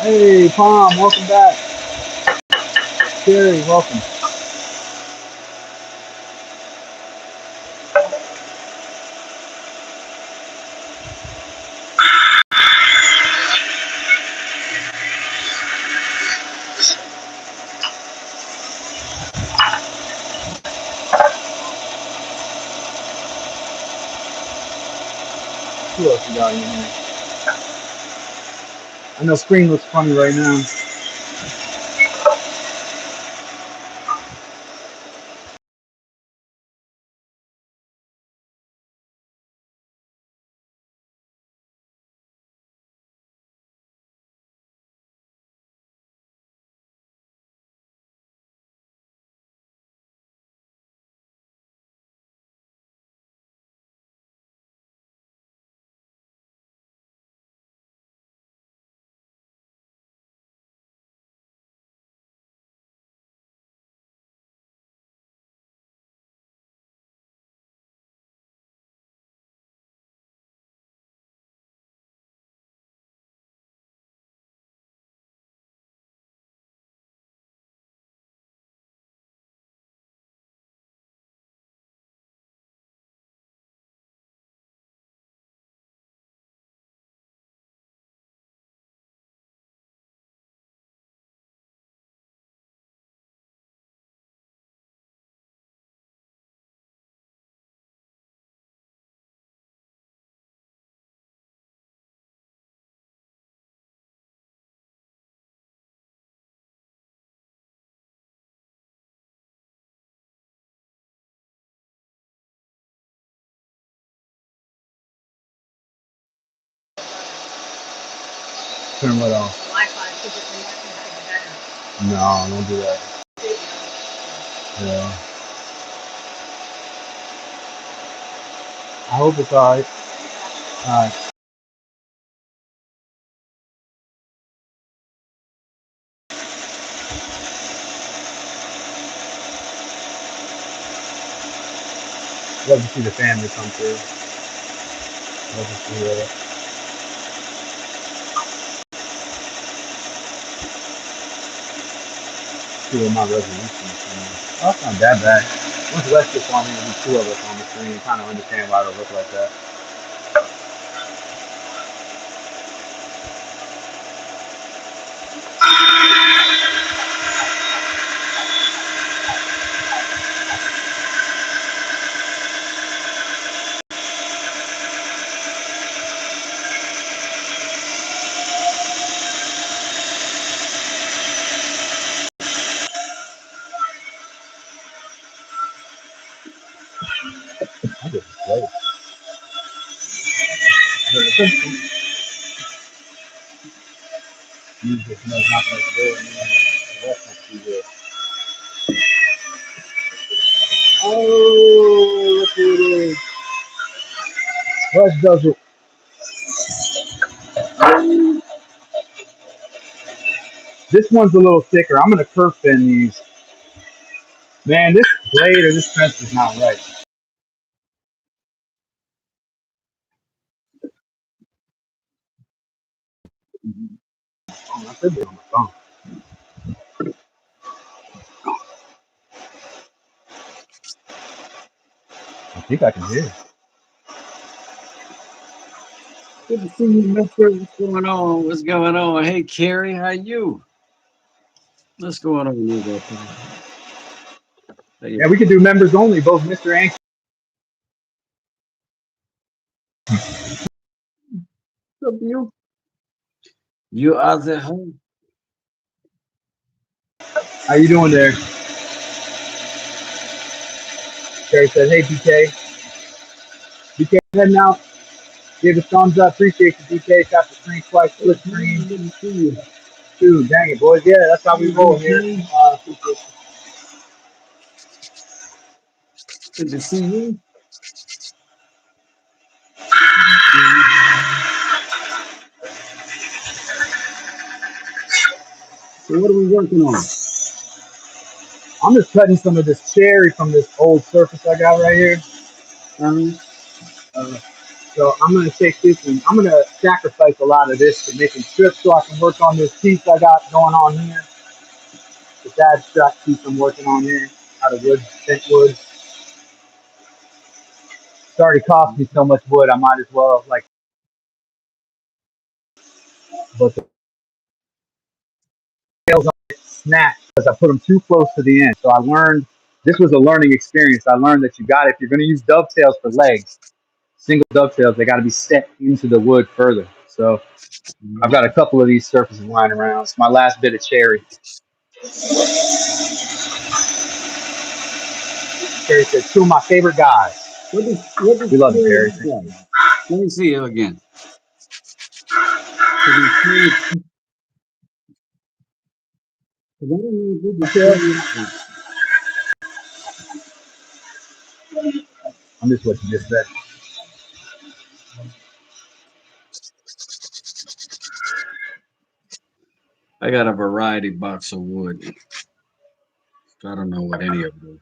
Hey, Palm, welcome back. Terry, welcome. Who else you got in here? I know screen looks funny right now. Turn what off? No, don't do that. Yeah. I hope it's alright. Alright. Love to see the family come through. Love to see that. See what my resolution is. Oh, that's not that bad. Once Wes gets on here, there'll be two of us on the screen. You kind of understand why it'll look like that. I just play. You just know it's not going to do it. The rest must be good. Oh, look who it is. Wes does it. This one's a little thicker. I'm going to curve bend these. Man, this blade or this fence is not right. Oh, I could be on my phone. I think I can hear it. Good to see you, mister. What's going on? What's going on? Hey, Carrie, how you? What's going on with you? Yeah, we could do members only, both Mr. and What's up, you? You are the home. How you doing there? Terry said, hey, BK. BK, heading out. Give a thumbs up. Appreciate you, BK. Got the screen twice. Split screen. Good to see you. Dude, dang it, boys. Yeah, that's how we roll here. Good to see you. So what are we working on? I'm just cutting some of this cherry from this old surface I got right here. Um, Uh, so I'm gonna take this and I'm gonna sacrifice a lot of this to make them strips so I can work on this piece I got going on here. This abstract piece I'm working on here out of wood, bent wood. It's already cost me so much wood, I might as well like. But the tails on it snapped because I put them too close to the end. So I learned this was a learning experience. I learned that you got if you're gonna use dovetails for legs, single dovetails, they got to be set into the wood further. So I've got a couple of these surfaces lying around. It's my last bit of cherry. Terry said, two of my favorite guys. what does We love you, Terry Terry. look like? Let me see you again. 'Cause I'm trying to- 'cause I don't know what the Okay. Terry look like. I'm just what you just said. I got a variety box of wood. I don't know what any of them.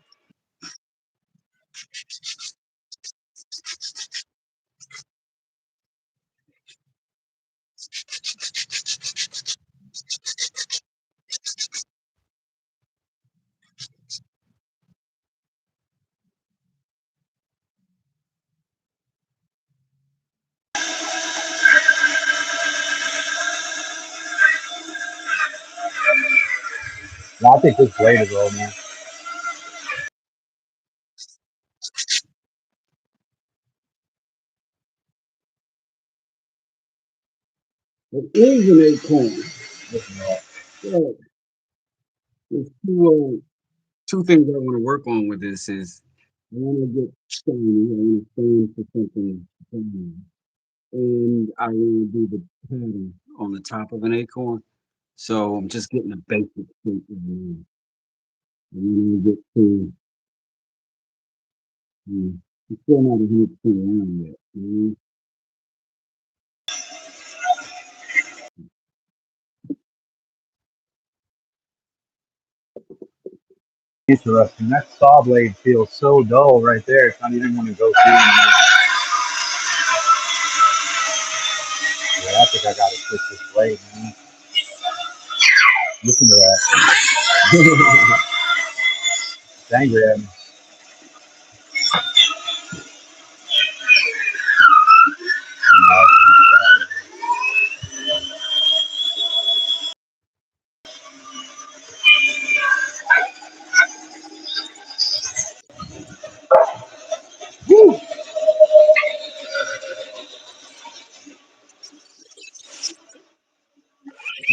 No, I think this blade is old, man. It is an acorn. Listen, man. Yeah, there's two things I want to work on with this is I want to get shiny. I want to stand for something shiny. And I want to do the pattern on the top of an acorn. So I'm just getting a basic shape right now. And then I get to, I'm still not 100% around yet. Interesting. That saw blade feels so dull right there. It's not even want to go through. Yeah, I think I got to switch this blade, man. Listen to that. It's angry at me.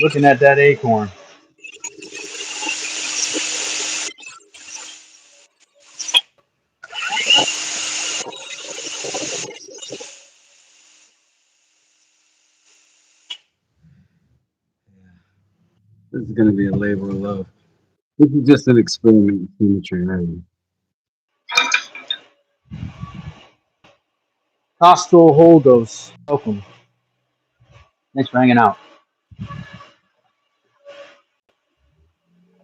Looking at that acorn. This is going to be a labor of love. This is just an experiment in symmetry, right? Hostile Holdos. Welcome. Thanks for hanging out.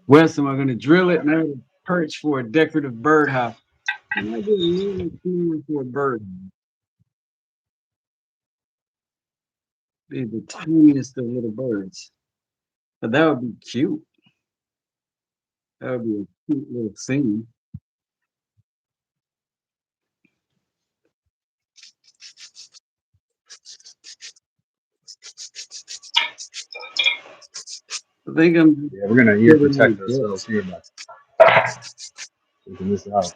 Wes, am I going to drill it now to perch for a decorative birdhouse? It might be a little small for a bird. Be the tiniest of little birds. But that would be cute. That would be a cute little scene. I think I'm Yeah, we're gonna ear getting my protect desk. ourselves here by taking this out.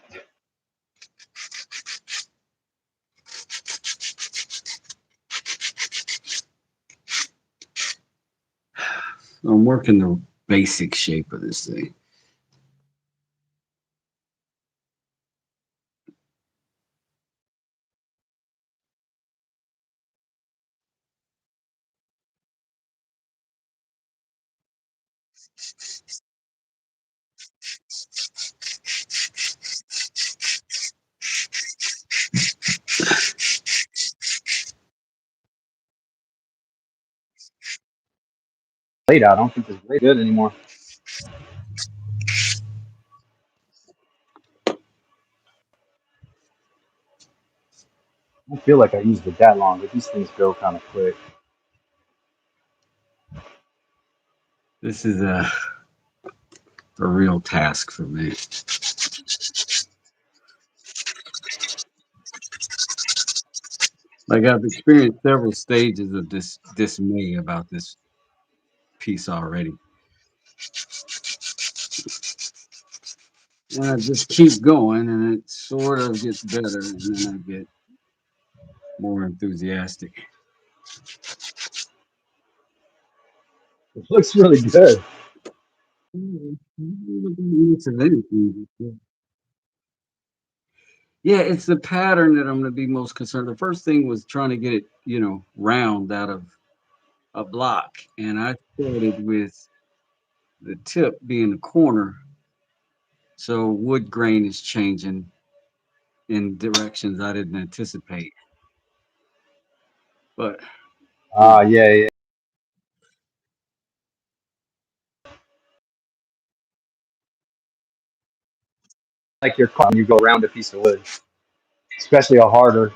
I'm working the basic shape of this thing. Blade out. I don't think this blade good anymore. I don't feel like I used it that long, but these things go kind of quick. This is a real task for me. Like I've experienced several stages of this dismay about this piece already. And I just keep going and it sort of gets better and then I get more enthusiastic. It looks really good. Yeah, it's the pattern that I'm going to be most concerned. The first thing was trying to get it, round out of a block. And I started with the tip being the corner. So wood grain is changing in directions I didn't anticipate. But yeah, Yeah, yeah. Like your car, when you go around a piece of wood, especially a harder.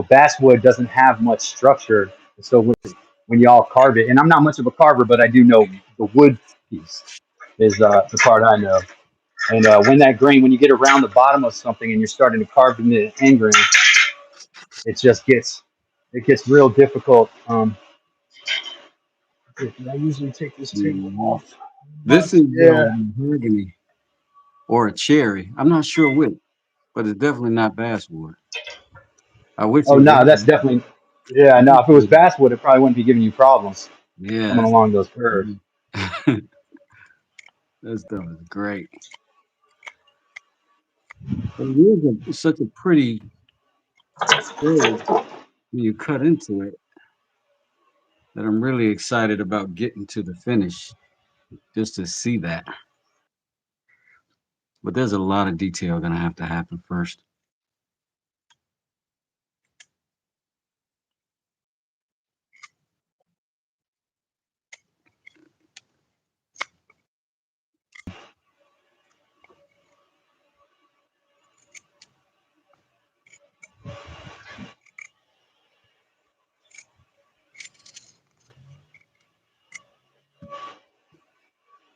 Basswood doesn't have much structure, so when y'all carve it, and I'm not much of a carver, but I do know the wood piece is the part I know. And when that grain, when you get around the bottom of something and you're starting to carve into the end grain, it just gets real difficult. I usually take this table mhm. off. This is Yeah. mahogany or a cherry. I'm not sure which, but it's definitely not basswood. I wish Oh it no, that's was. definitely. Yeah, no. If it was basswood, it probably wouldn't be giving you problems Yeah, coming along those curves. mhm. That stuff is great. But it is such a pretty curve when you cut into it that I'm really excited about getting to the finish just to see that. But there's a lot of detail gonna have to happen first.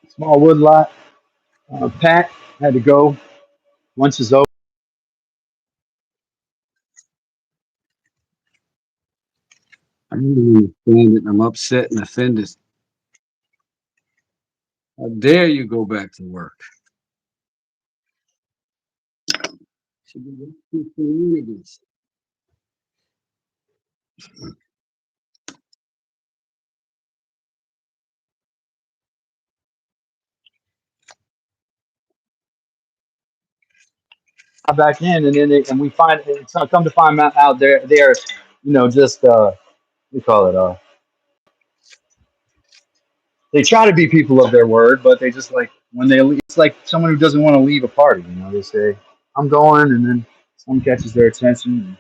Small wood lot. Pat had to go. Lunch is over. I really understand it. I'm upset and offended. How dare you go back to work? Should be rescue communities. Back in, and then and we find it's come to find out they're just we call it they try to be people of their word, but they just like when they leave, it's like someone who doesn't want to leave a party. They say I'm going, and then someone catches their attention,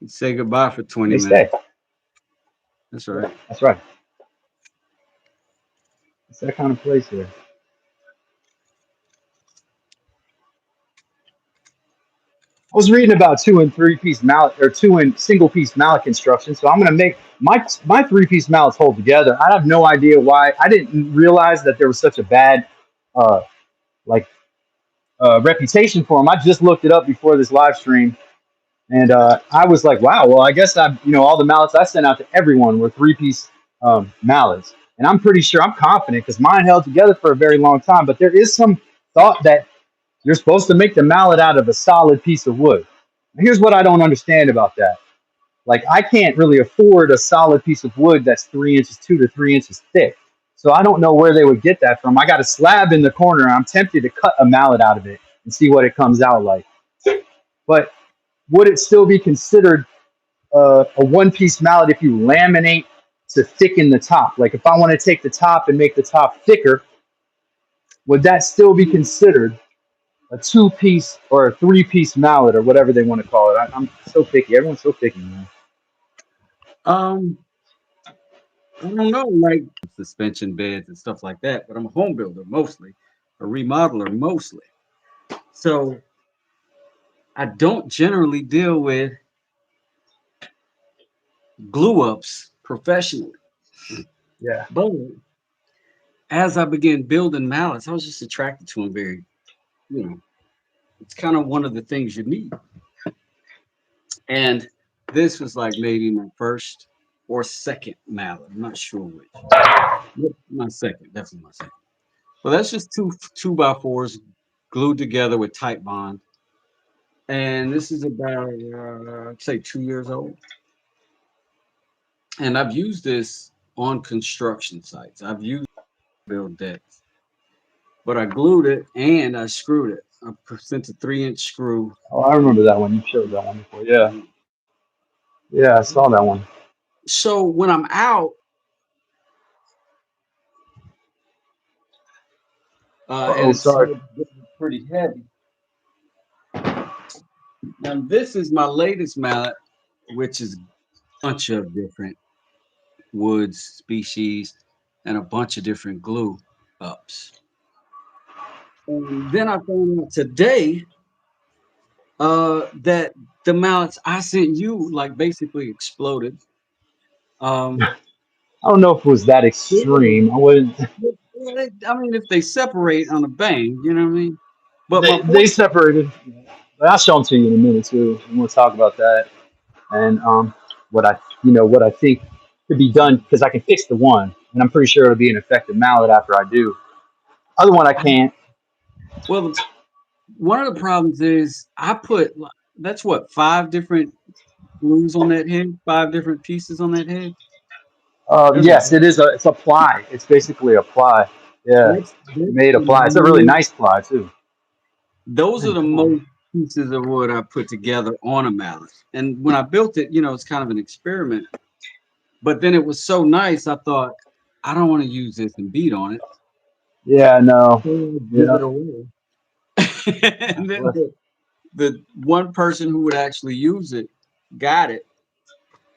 and Say goodbye for 20 they stay. minutes. That's Yeah, right. that's right. It's that kind of place here. I was reading about two and three piece mallet or two and single piece mallet construction. So I'm going to make my three piece mallets hold together. I have no idea why. I didn't realize that there was such a bad uh, like reputation for them. I just looked it up before this live stream, and I was like, wow. Well, I guess all the mallets I sent out to everyone were three piece mallets, and I'm pretty sure I'm confident because mine held together for a very long time. But there is some thought that you're supposed to make the mallet out of a solid piece of wood. Here's what I don't understand about that. Like, I can't really afford a solid piece of wood that's 3 inches, 2 to 3 inches thick. So I don't know where they would get that from. I got a slab in the corner. And I'm tempted to cut a mallet out of it and see what it comes out like. But would it still be considered a one piece mallet if you laminate to thicken the top? Like, if I want to take the top and make the top thicker, would that still be considered a two-piece or a three-piece mallet or whatever they want to call it? I'm so picky. Everyone's so picky, man. Um, I don't know, like suspension beds and stuff like that, but I'm a home builder mostly, a remodeler mostly. So I don't generally deal with glue ups professionally. Yeah. But as I began building mallets, I was just attracted to them very, you know, it's kind of one of the things you need. And this was like maybe my first or second mallet. I'm not sure which. Yep, my second, definitely my second. Well, that's just two by fours glued together with tight bond. And this is about, I'd say 2 years old. And I've used this on construction sites. I've used it to build decks, but I glued it and I screwed it. I sent a 3-inch screw. Oh, I remember that one. You showed that one before. Yeah. Yeah, I saw that one. So when I'm out, and Oh, it sorry. started getting pretty heavy. Now this is my latest mallet, which is a bunch of different woods species and a bunch of different glue ups. And then I found out today that the mallets I sent you like basically exploded. Um, I don't know if it was that extreme. I wouldn't. I mean, if they separate on a bang, you know what I mean? But my They point, separated. But I'll show them to you in a minute too, and we'll talk about that. And what I what I think could be done because I can fix the one, and I'm pretty sure it'll be an effective mallet after I do. Other one I can't. well, one of the problems is I put that's what 5 different glues on that head, 5 different pieces on that head. There's a Yes, it is a. It's a ply. It's basically a ply. Yeah, that's made a the ply. It's a really most, nice ply too. those are Man, the come on. most pieces of wood I put together on a mallet. And when I built it, it's kind of an experiment. But then it was so nice, I thought I don't want to use this and beat on it. Yeah, no. So I give Yeah. it away. And then the one person who would actually use it got it,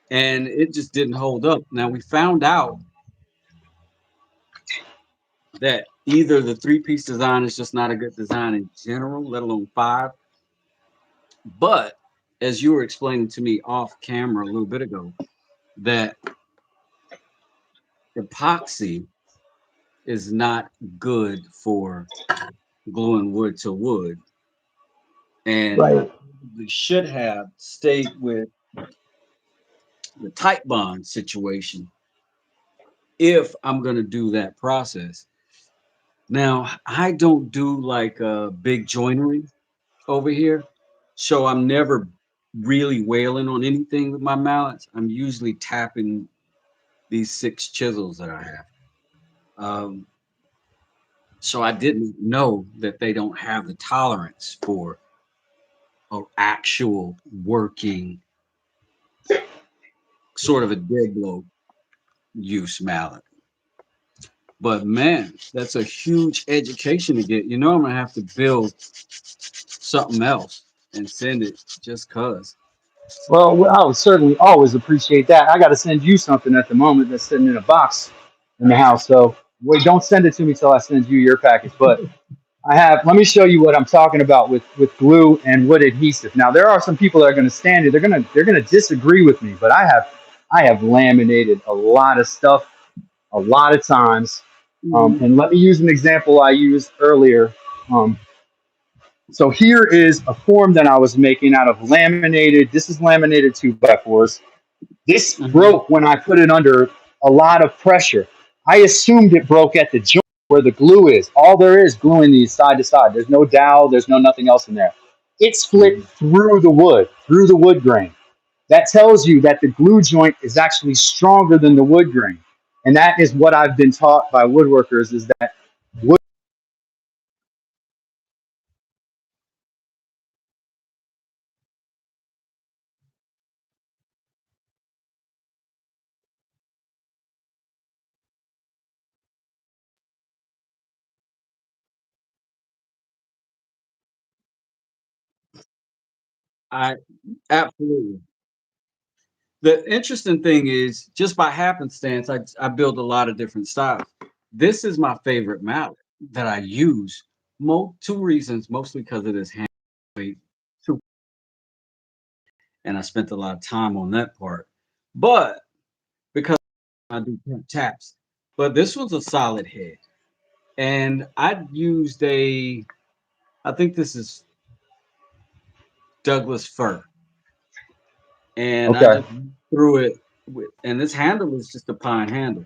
and it just didn't hold up. Now we found out that either the 3-piece design is just not a good design in general, let alone five. But as you were explaining to me off camera a little bit ago, that epoxy is not good for gluing wood to wood. And I Right. probably should have stayed with the tight bond situation if I'm going to do that process. Now, I don't do like big joinery over here, so I'm never really wailing on anything with my mallets. I'm usually tapping these 6 chisels that I have. Um, so I didn't know that they don't have the tolerance for an actual working sort of a dead blow use mallet. But man, that's a huge education to get. I'm gonna have to build something else and send it just cause. Well, I would certainly always appreciate that. I got to send you something at the moment that's sitting in a box in the house. So wait, don't send it to me till I send you your package. But I have. Let me show you what I'm talking about with glue and wood adhesive. Now there are some people that are going to stand it. They're going to disagree with me. But I have laminated a lot of stuff a lot of times. Mhm. And let me use an example I used earlier. Um, so here is a form that I was making out of laminated. This is laminated 2x4s. This Mhm. broke when I put it under a lot of pressure. I assumed it broke at the joint where the glue is. All there is gluing these side to side. There's no dowel, there's no nothing else in there. It split Mhm. through the wood grain. That tells you that the glue joint is actually stronger than the wood grain. And that is what I've been taught by woodworkers is that wood. I absolutely. The interesting thing is, just by happenstance, I build a lot of different styles. This is my favorite mallet that I use. Two reasons, mostly because it is handmade, and I spent a lot of time on that part. But because I do taps, but this was a solid head, and I used I think this is Douglas fir, and I Okay. just threw it with, and this handle is just a pine handle.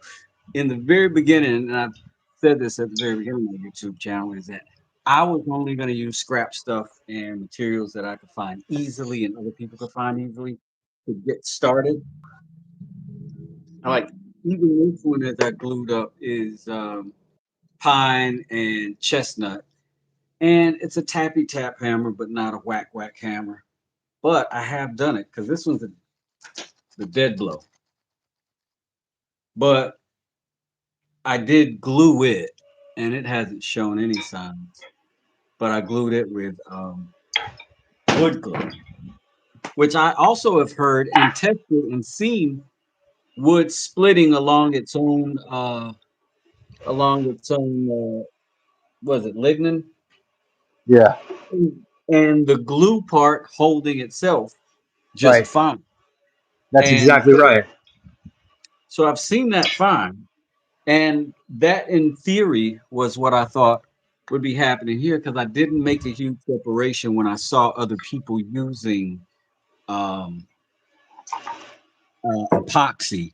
In the very beginning, and I've said this at the very beginning of my YouTube channel, is that I was only going to use scrap stuff and materials that I could find easily and other people could find easily to get started. I like even this one that I glued up is pine and chestnut, and it's a tappy tap hammer, but not a whack whack hammer. But I have done it because this one's the dead blow. But I did glue it, and it hasn't shown any signs. But I glued it with wood glue, which I also have heard and tested and seen wood splitting along its own was it lignin, Yeah. and the glue part holding itself just Right. fine. That's And exactly right. so I've seen that fine, and that in theory was what I thought would be happening here because I didn't make a huge separation when I saw other people using um, epoxy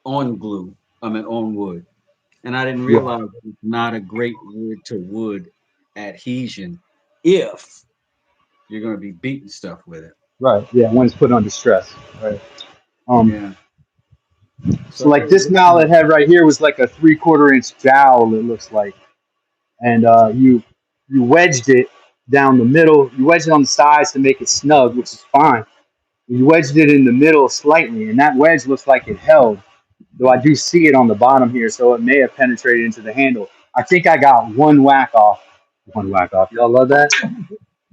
on glue, I mean on wood. And I didn't Yeah. realize that it's not a great wood to wood adhesion if you're going to be beating stuff with it. Right. Yeah. When it's put under stress. Right. Um. Yeah. So So like this mallet head right here was like a 3/4 inch jowl. It looks like, and you wedged it down the middle. You wedged it on the sides to make it snug, which is fine. You wedged it in the middle slightly, and that wedge looks like it held. Though I do see it on the bottom here, so it may have penetrated into the handle. I think I got one whack off. One whack off. Y'all love that?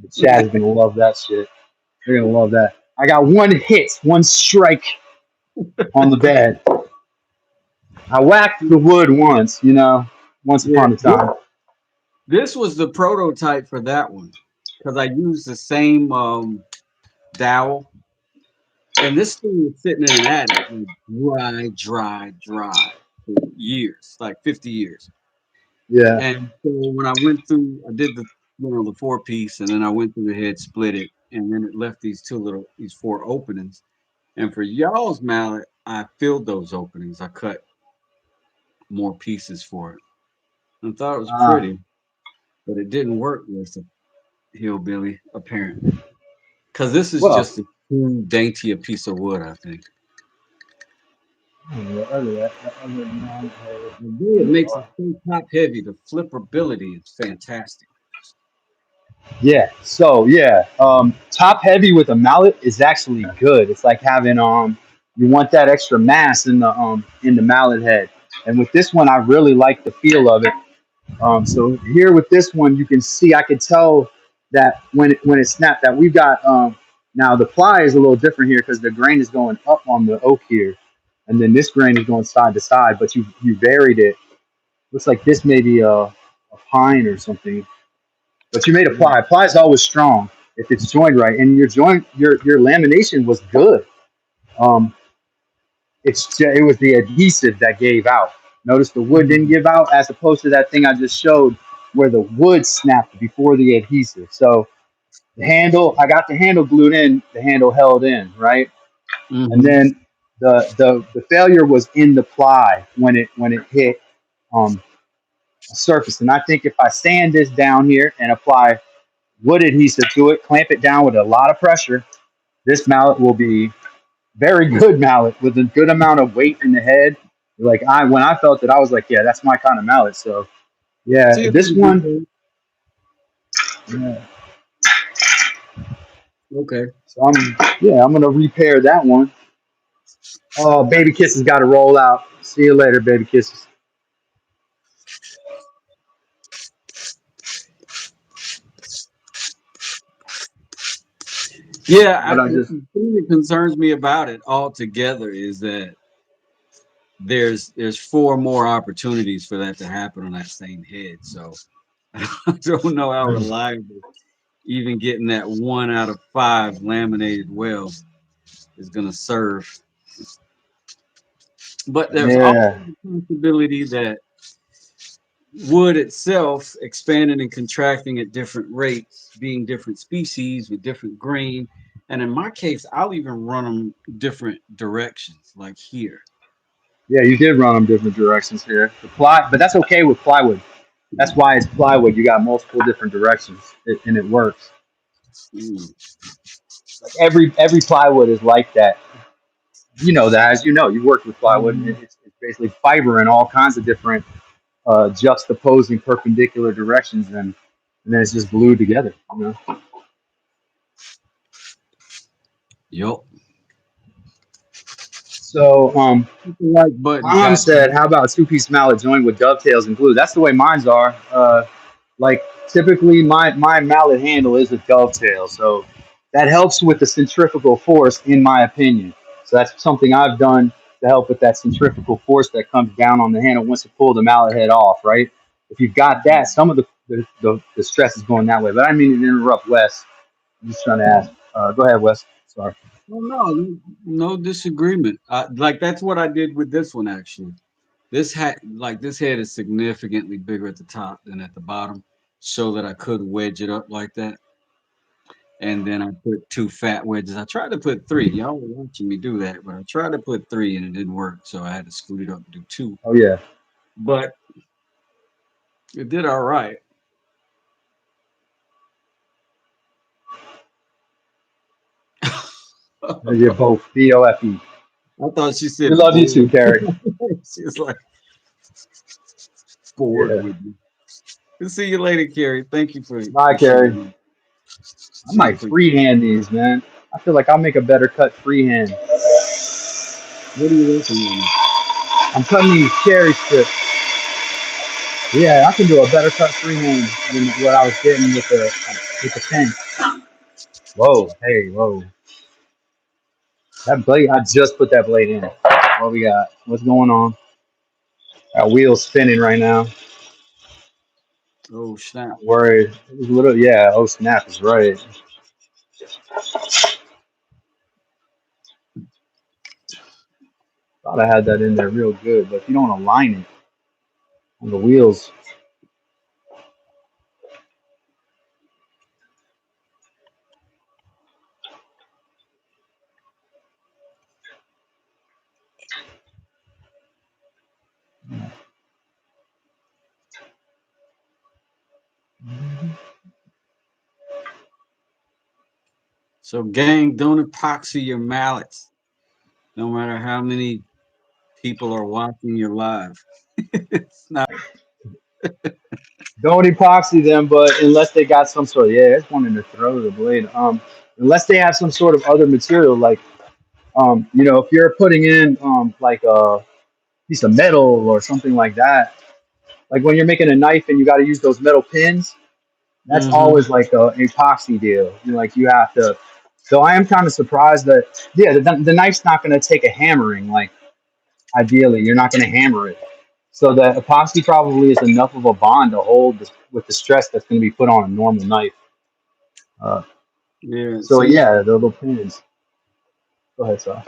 The chat is gonna love that shit. They're gonna love that. I got one hit, one strike on the bed. I whacked the wood once, once yeah, upon a time. this was the prototype for that one because I used the same dowel. And this thing was sitting in an attic, like dry for years, like 50 years. Yeah. And so when I went through, I did the four piece, and then I went through the head, split it, and then it left these four openings. And for y'all's mallet, I filled those openings. I cut more pieces for it. I thought it was Uh, pretty, but it didn't work with the hillbilly apparently, because this is well, just a too dainty a piece of wood, I think. Although it makes it so top heavy, the flipperability is fantastic. yeah. So yeah, top heavy with a mallet is actually good. It's like having you want that extra mass in the mallet head. And with this one, I really like the feel of it. So here with this one, you can see I could tell that when it snapped that we've got now the ply is a little different here because the grain is going up on the oak here, and then this grain is going side to side. But you varied it. Looks like this may be a pine or something. But you made a Yeah. ply. Ply is always strong if it's joined right, and your lamination was good. Um, it was the adhesive that gave out. Notice the wood didn't Mhm. give out as opposed to that thing I just showed where the wood snapped before the adhesive. So the handle, I got the handle glued in, the handle held in, right? And Mhm. then the failure was in the ply when it hit um, a surface. And I think if I sand this down here and apply wood adhesive to it, clamp it down with a lot of pressure, this mallet will be very good mallet with a good amount of weight in the head. Like when I felt it, I was like, yeah, that's my kind of mallet. So yeah, See if this we one, can yeah. okay. So I'm gonna repair that one. Oh, baby kisses got to roll out. See you later, baby kisses. Yeah, But I the just thing that concerns me about it altogether is that there's four more opportunities for that to happen on that same head. So I don't know how reliable even getting that 1 out of 5 laminated well. is going to serve. But there's also Yeah. the possibility that wood itself expanding and contracting at different rates, being different species with different grain. And in my case, I'll even run them different directions, like here. Yeah, you did run them different directions here. The ply, but that's okay with plywood. That's why it's plywood. You got multiple different directions, and it works. Mm. Like every plywood is like that. You know that, as you know, you worked with plywood, and Mhm. it's basically fiber in all kinds of different juxtaposing perpendicular directions, and then it's just glued together. You know. Yup. So Like button Mom got said, "How about a two-piece mallet joined with dovetails and glue?" That's the way mine's are. Like typically, my mallet handle is a dovetail, so that helps with the centrifugal force, in my opinion. So that's something I've done to help with that centrifugal force that comes down on the handle once you pull the mallet head off. Right? If you've got that, some of the stress is going that way. But I didn't mean to interrupt Wes. I'm just trying to ask. Go ahead, Wes. Sorry. well, no disagreement. Like that's what I did with this one actually. This head is significantly bigger at the top than at the bottom, so that I could wedge it up like that. And then I put two fat wedges. I tried to put three. Y'all were watching me do that, but I tried to put three and it didn't work, so I had to scoot it up and do two. Oh yeah. But it did all right. You're I both BOFE. thought she We said love you too, bored. Carrie. She was like bored Yeah. with me. We'll see you later, Carrie. Thank you Bye, for Carrie. sharing. I She might appreciates. freehand these, man. I feel like I'll make a better cut freehand. What are you working on? I'm cutting these cherry strips. Yeah, I can do a better cut freehand than what I was getting with the pen. Whoa, hey, whoa. That blade, I just put that blade in. What we got? What's going on? Our wheel's spinning right now. Oh snap! Not worried. It was a little, yeah. Oh snap is right. Thought I had that in there real good, but if you don't align it on the wheels, So, gang, don't epoxy your mallets, no matter how many people are watching you live. It's not. don't epoxy them. But unless they got some sort of, yeah, it's wanting to throw the blade. Unless they have some sort of other material, like if you're putting in like a piece of metal or something like that, like when you're making a knife and you got to use those metal pins, that's Mm-hmm. always like a epoxy deal. Like you have to. So I am kind of surprised that yeah, the knife's not going to take a hammering. Like ideally, you're not going to hammer it. So the epoxy probably is enough of a bond to hold with the stress that's going to be put on a normal knife. Uh, Yeah. so See, yeah, the little pins. Go ahead, sorry.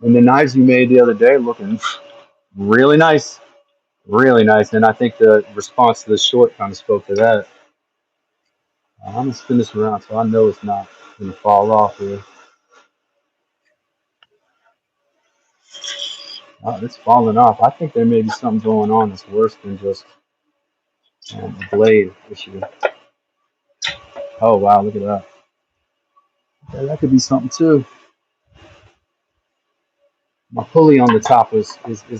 And the knives you made the other day looking really nice, really nice. And I think the response to the short kind of spoke to that. I'm gonna spin this around so I know it's not gonna fall off here. It's falling off. I think there may be something going on that's worse than just a blade issue. Oh wow, look at that. Yeah, that could be something too. My pulley on the top is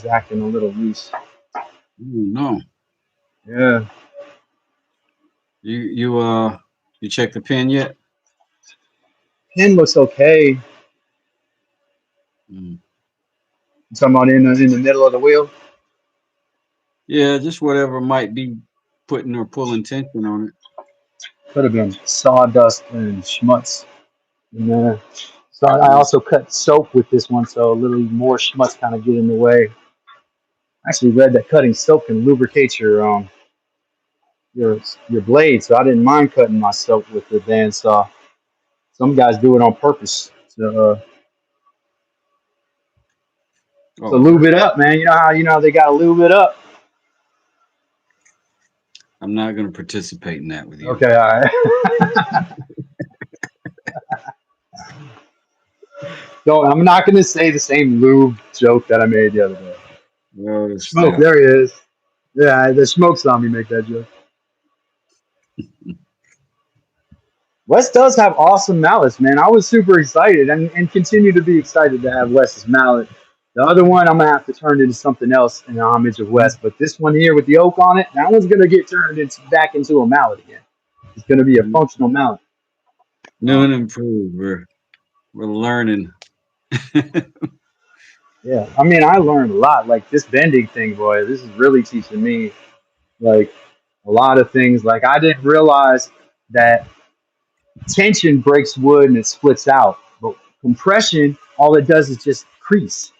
acting a little loose. no. Yeah, You checked the pin yet? pin looks okay. Mm. You talking about in the middle of the wheel? Yeah, just whatever might be putting or pulling tension on it. Could have been sawdust and schmutz in there. So I Mm. also cut soap with this one, so a little more schmutz kind of get in the way. I actually read that cutting soap can lubricate your your your blade, so I didn't mind cutting myself with the bandsaw. Some guys do it on purpose to Oh, lube it up, man. You know how they got to lube it up. I'm not going to participate in that with you. Okay, all right. Don't. I'm not gonna say the same lube joke that I made the other day. Oh, Smoke. snap. There he is. Yeah, the smoke saw me make that joke. Wes does have awesome mallets, man. I was super excited and continue to be excited to have Wes's mallet. The other one I'm gonna have to turn into something else in homage of Wes, but this one here with the oak on it, that one's gonna get turned back into a mallet again. It's gonna be a functional mallet. New and Um, improved. We're learning. yeah, I mean, I learned a lot. Like this bending thing, boy, this is really teaching me like a lot of things. Like I didn't realize that tension breaks wood and it splits out, but compression, all it does is just crease.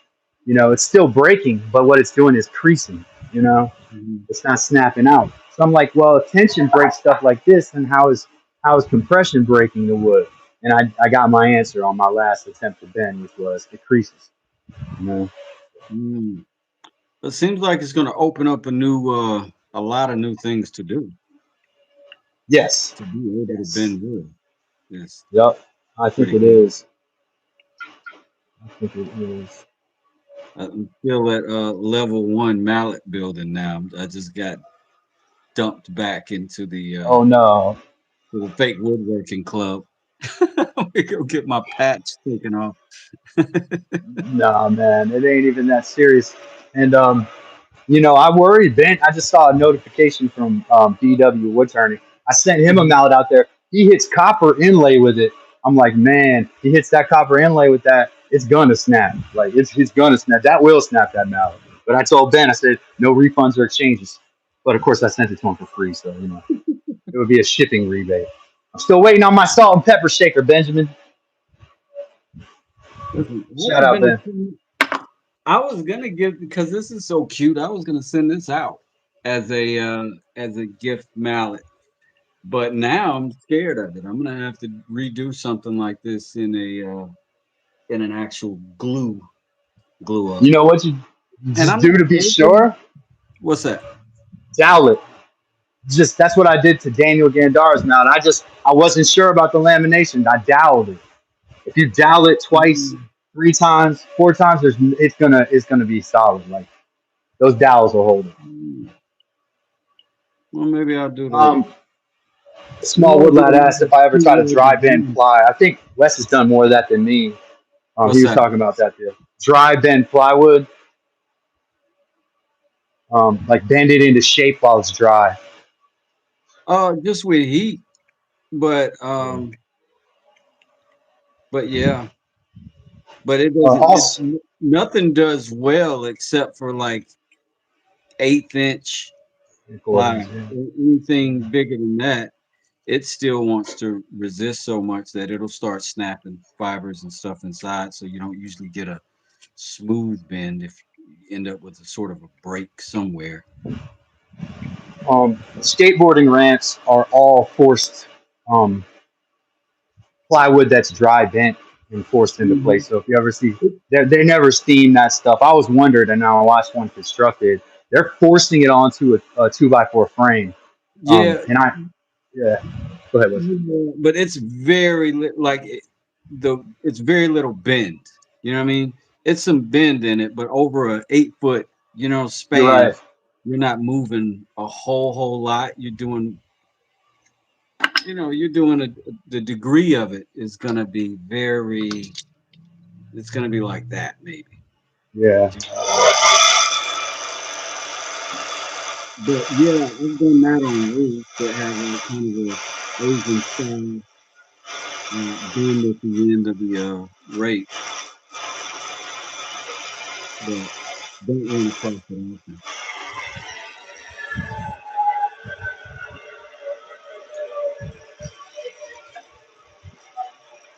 You know, it's still breaking, but what it's doing is creasing. You know, Mhm. it's not snapping out. So I'm like, well, if tension breaks stuff like this, then how is compression breaking the wood? And I got my answer on my last attempt to bend, which was it creases. You know. Mm. It seems like it's going to open up a lot of new things to do Yes. to be able to Yes. bend wood. It's Yep. I think pretty it cool. is. I think it is. I'm still at level one mallet building now. I just got dumped back into Oh no. the fake woodworking club. We go get my patch taken off. Nah, man, it ain't even that serious. And I worried Ben. I just saw a notification from BW Wood Turning. I sent him a Mhm. mallet out there. He hits copper inlay with it. I'm like, man, he hits that copper inlay with that. It's gonna snap. Like it's gonna snap. That will snap that mallet. But I told Ben, I said, no refunds or exchanges. But of course, I sent it to him for free, so it would be a shipping rebate. I'm still waiting on my salt and pepper shaker, Benjamin. Listen, I Shout was out, gonna Ben. I was gonna give because this is so cute. I was gonna send this out as a gift mallet, but now I'm scared of it. I'm gonna have to redo something like this in an actual glue up. You know what you And just I'm do not to be hoping. sure? What's that? Dowel it. Just that's what I did to Daniel Gandar's mount. I wasn't sure about the lamination. I doweled it. If you dowel it twice, Mm, 3 times, 4 times, it's gonna be solid. Like those dowels will hold it. mm. Well, maybe I'll do that. Um, I'm Small gonna do Woodlot asked if another I ever try to 2 dry bend layers. ply. I think Wes has done more of that than me. He What's was that? talking about that there. Dry bend plywood, like bend it into shape while it's dry. Just with heat, but Yeah. yeah, but it doesn't. Also, Nothing does well except for like 1/8 inch ply. yeah. Anything bigger than that, it still wants to resist so much that it'll start snapping fibers and stuff inside. So you don't usually get a smooth bend if you end up with a sort of a break somewhere. Skateboarding ramps are all forced um, plywood that's dry bent and forced into place. Mhm. So if you ever see, they never steam that stuff. I was wondered, and now I watched one constructed. They're forcing it onto a 2x4 frame. Yeah, And yeah, go ahead, Wes. yeah, but it's very it's very little bend. You know what I mean? It's some bend in it, but over a 8 foot, You're span, right. you're not moving a whole lot. You're doing the degree of it is gonna be it's gonna be like that maybe. Yeah. But yeah, I've done that on roofs that have like kind of a Asian style bend at the end of the rake, but don't run across it often.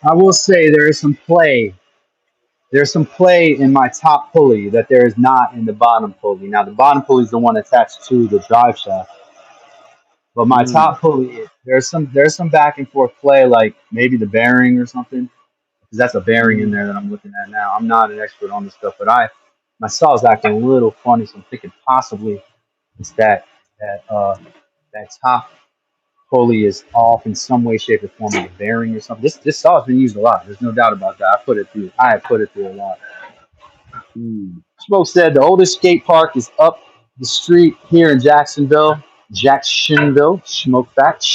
I will say there is some play. There's some play in my top pulley that there is not in the bottom pulley. Now the bottom pulley is the one attached to the drive shaft. But my Mm, top pulley, there's some back and forth play, like maybe the bearing or something, because that's a bearing in mm, there that I'm looking at now. I'm not an expert on this stuff, but my saw is acting a little funny, so I'm thinking possibly it's that top pulley is off in some way, shape, or form of the bearing or something. This saw has been used a lot. There's no doubt about that. I have put it through a lot. mm. Smoke said the oldest skate park is up the street here in Jacksonville. Jacksonville, smoke fact.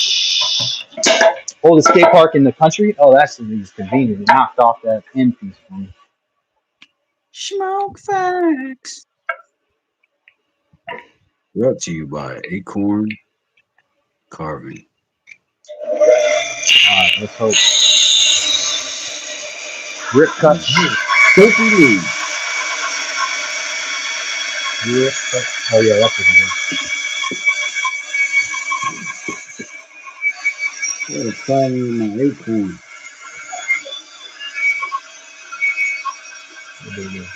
Oldest skate park in the country. Oh, that's convenient. It knocked off that end piece from me. Smoke facts. Brought to you by Acorn Carving. All right, let's hope. Rip cut. Mhm. Soapy Lee. Rip cut. Oh yeah, that's what it is. What a problem in my acorn. What do it is.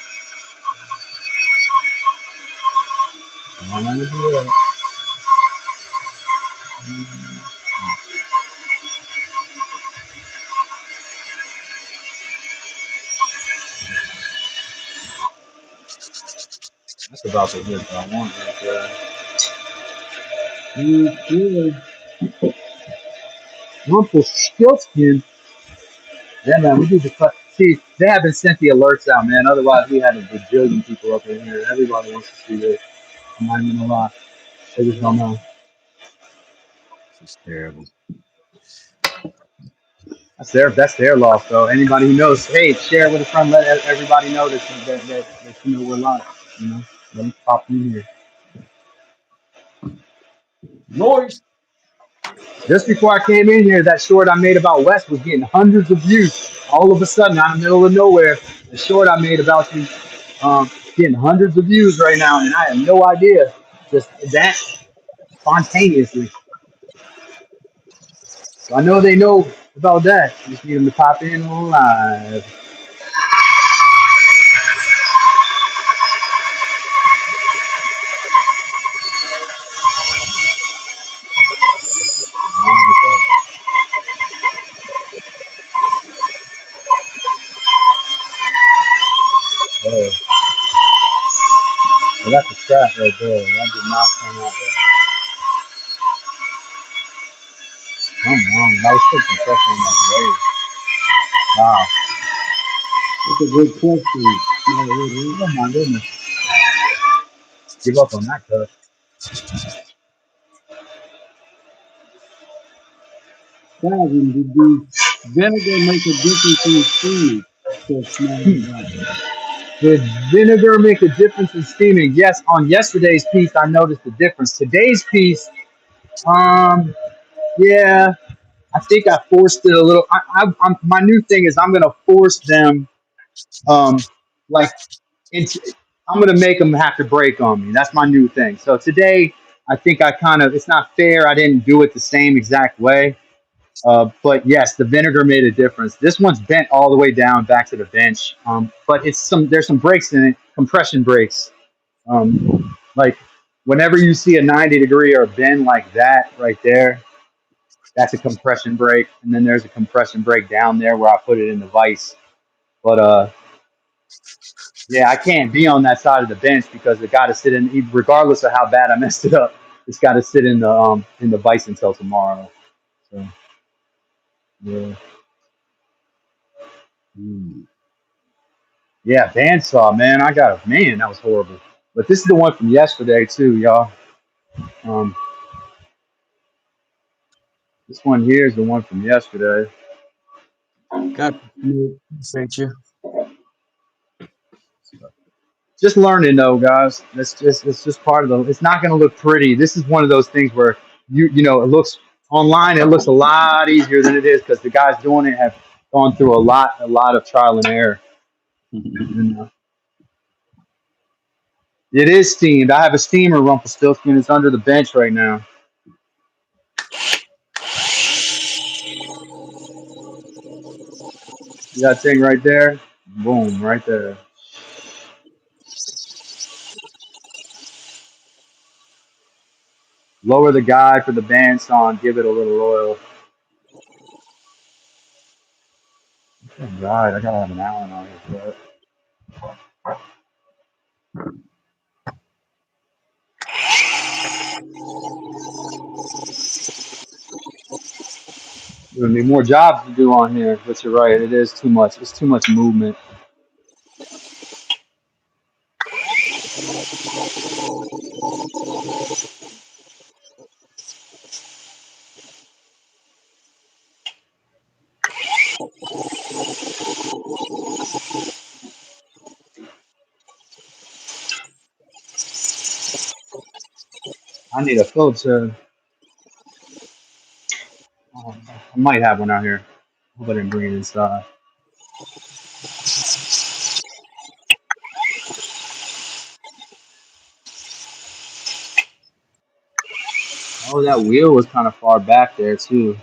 I want to do that. That's about the width I want right there. Yeah. Rumpelstiltskin. Yeah, man, we need to cut. See, they haven't sent the alerts out, man. Otherwise, we had a bajillion people up in here. Everybody wants to see this. I'm not even gonna lie. They just don't know. This is terrible. That's their loss, though. Anybody who knows, hey, share with a friend. Let everybody know that you know we're live. You know, let me pop in here. Noise. Just before I came in here, that short I made about West was getting hundreds of views. All of a sudden, out in the middle of nowhere, the short I made about you, getting hundreds of views right now, and I have no idea. Just that spontaneously. So I know they know about that. Just need them to pop in live. Oh, well, that's a scratch right there. That did not come out there. Come on, that was putting some pressure on that blade. Wow. That's a good question. No, it Oh my goodness. Give up on that cut. Calvin, did the vinegar make a difference in steaming for small Hmm. batches? Did vinegar make a difference in steaming? Yes, on yesterday's piece, I noticed the difference. Today's piece, um, yeah, I think I forced it a little. My new thing is I'm gonna force them, um, like, into, I'm gonna make them have to break on me. That's my new thing. So today, I think it's not fair. I didn't do it the same exact way. But yes, the vinegar made a difference. This one's bent all the way down back to the bench. But there's some breaks in it, compression breaks. Like whenever you see a 90-degree or a bend like that right there, that's a compression break. And then there's a compression break down there where I put it in the vise. But yeah, I can't be on that side of the bench because it got to sit in, regardless of how bad I messed it up. It's got to sit in the vise until tomorrow. So yeah. Mm. Yeah, bandsaw, man. Man, that was horrible. But this is the one from yesterday too, y'all. Um, this one here is the one from yesterday. Got you. Appreciate you. Just learning though, guys. It's just part of the. It's not going to look pretty. This is one of those things where it looks online. It looks a lot easier than it is because the guys doing it have gone through a lot of trial and error. And, it is steamed. I have a steamer, Rumpelstiltskin. It's under the bench right now. See that thing right there? Boom, right there. Lower the guide for the bandsaw and give it a little oil. Right, I gotta have an Allen on here for it. There'll be more jobs to do on here, but you're right. It is too much. It's too much movement. I need a Phillips head. Oh, I might have one out here. Hope I didn't bring it inside. Oh, that wheel was kind of far back there too.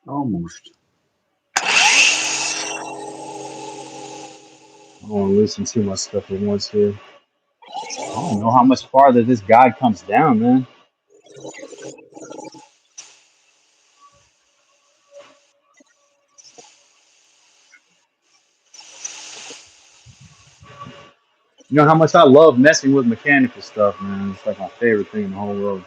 Almost. I don't want to loosen too much stuff at once here. I don't know how much farther this guide comes down, man. You know how much I love messing with mechanical stuff, man. It's like my favorite thing in the whole world.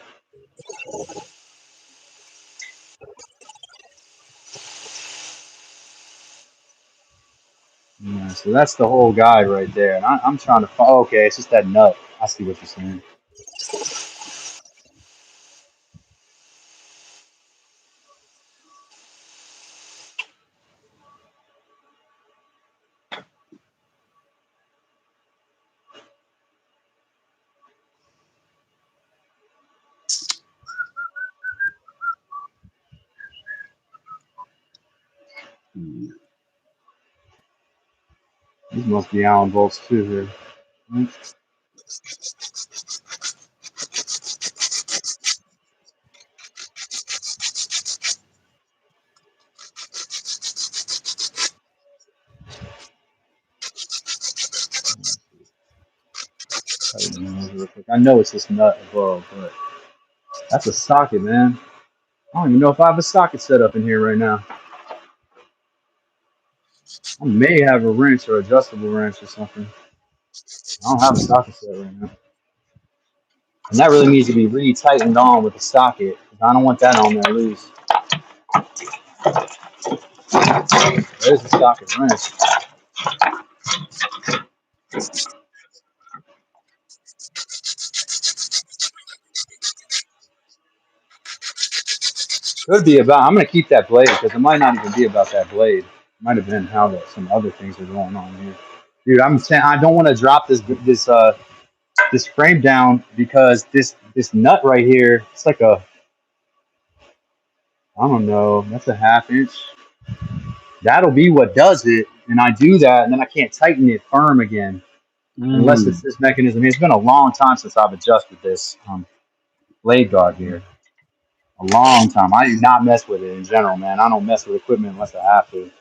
Yeah, so that's the whole guide right there. And I'm trying to follow. Okay, it's just that nut. I see what you're saying. Hmm. These must be Allen bolts too here. Hmm. Tighten those real quick. I know it's this nut above, but that's a socket, man. I don't even know if I have a socket set up in here right now. I may have a wrench or adjustable wrench or something. I don't have a socket set right now. And that really needs to be re-tightened on with the socket. I don't want that on there loose. There's the socket wrench. Could be about. I'm gonna keep that blade because it might not even be about that blade. It might have been how that some other things are going on here. Dude, I'm saying I don't want to drop this frame down because this nut right here. It's like a I don't know. That's a half inch. That'll be what does it, and I do that, and then I can't tighten it firm again unless it's Mm. this mechanism. It's been a long time since I've adjusted this blade guard here. A long time. I do not mess with it in general, man. I don't mess with equipment unless I have to.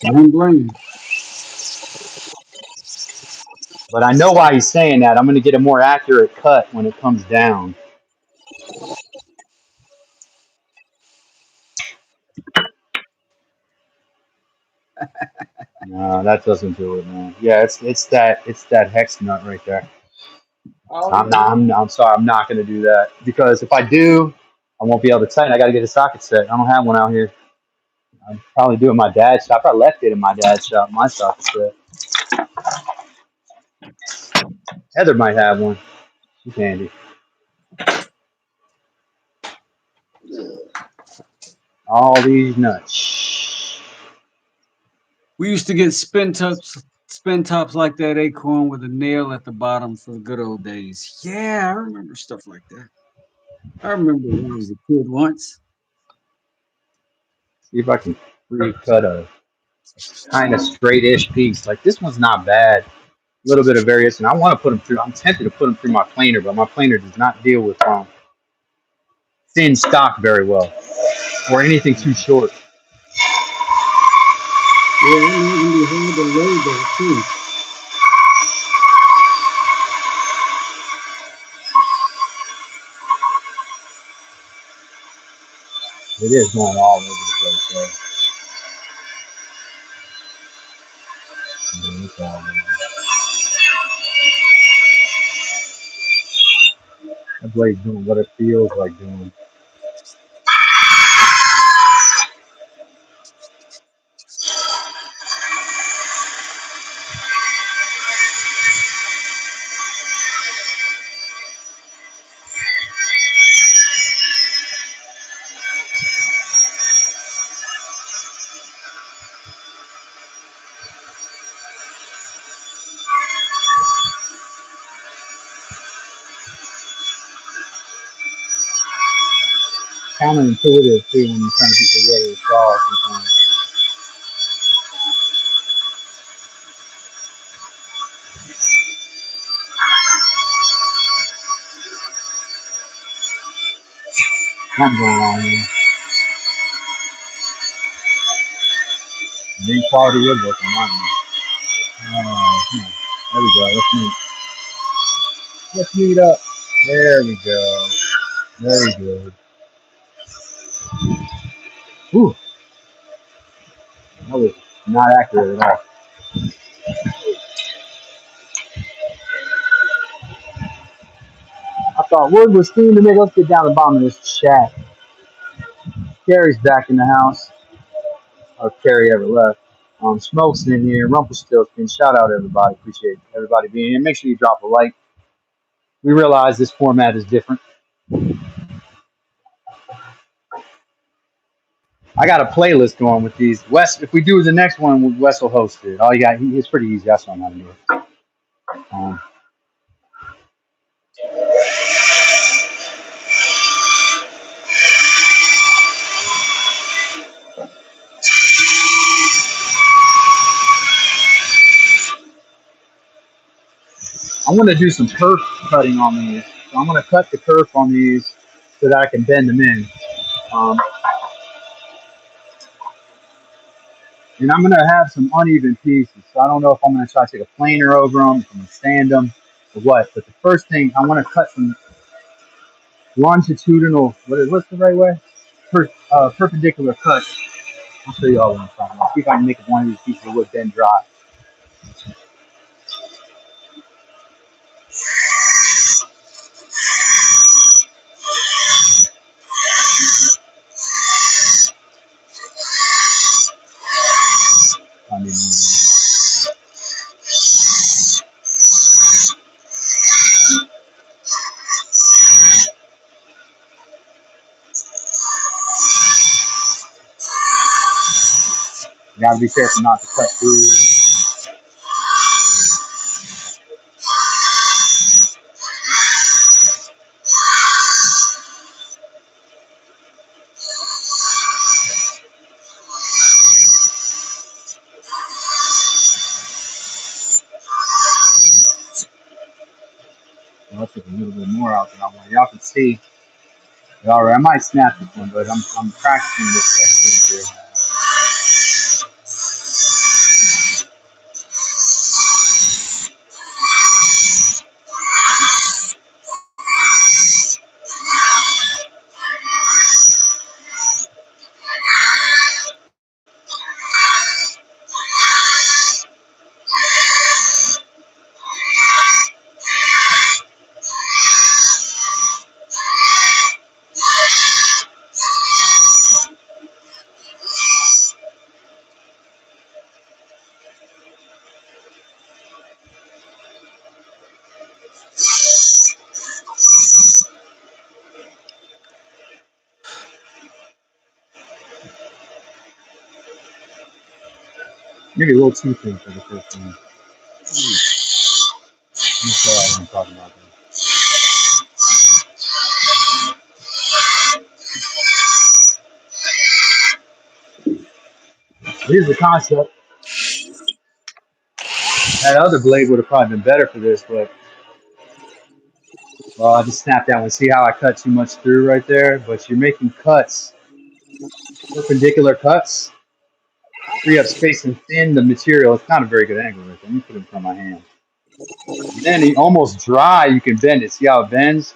I don't blame you. But I know why he's saying that. I'm going to get a more accurate cut when it comes down. No, that doesn't do it, man. Yeah, it's that hex nut right there. So Oh, I'm not. I'm sorry. I'm not going to do that because if I do, I won't be able to tighten. I got to get a socket set. I don't have one out here. I'd probably do it in my dad's shop. I probably left it in my dad's shop. My socket set. Heather might have one. She's handy. All these nuts. We used to get spin tops like that acorn with a nail at the bottom for the good old days. Yeah, I remember stuff like that. I remember when I was a kid once. See if I can pre-cut a kind of straight-ish piece. Like this one's not bad. A little bit of variation. I want to put them through. I'm tempted to put them through my planer, but my planer does not deal with thin stock very well or anything too short. Yeah, it can be hard to load that too. It is going all over the place, though. Yeah, it's all over. That blade's doing what it feels like doing. Counterintuitive too when you're trying to get the way to saw sometimes. Something going on here. Big quality woodworking, aren't we? There we go. Let's meet up. There we go. Very good. Whew, that was not accurate at all. I thought wood was steam to make. Let's get down to the bottom of this chat. Carrie's back in the house. Or Carrie ever left. Smoke's in here. Rumpelstiltskin. Shout out everybody. Appreciate everybody being here. Make sure you drop a like. We realize this format is different. I got a playlist going with these. Wes, if we do the next one, Wes will host it. All you got, it's pretty easy. That's what I'm gonna do it. Um, I'm gonna do some kerf cutting on these. So I'm gonna cut the kerf on these so that I can bend them in. Um, and I'm gonna have some uneven pieces. So I don't know if I'm gonna try to take a planer over them, if I'm gonna sand them, or what. But the first thing I want to cut some longitudinal. What's the right way? Perpendicular cut. I'll show you all what I'm talking about. See if I can make one of these pieces of wood bend dry. I mean, you gotta be careful not to cut through. Well, I took a little bit more out than I want. Y'all can see. All right, I might snap this one, but I'm practicing this technique here. maybe a little too thin for the first one. Mm. I'm sorry, I wasn't talking about that. Here's the concept. That other blade would have probably been better for this, but well, I just snapped that one. See how I cut too much through right there? But you're making cuts, perpendicular cuts, free up space and thin the material. It's not a very good angle right there. Let me put it in front of my hand. And then almost dry, you can bend it. See how it bends,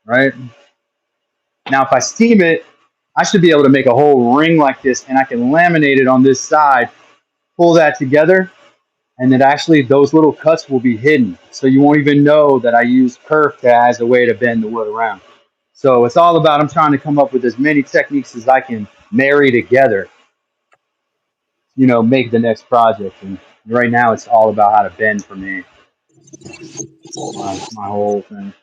right? Now, if I steam it, I should be able to make a whole ring like this, and I can laminate it on this side, pull that together, and then actually those little cuts will be hidden. So you won't even know that I used kerf as a way to bend the wood around. So it's all about, I'm trying to come up with as many techniques as I can marry together, make the next project. And right now it's all about how to bend for me, my whole thing.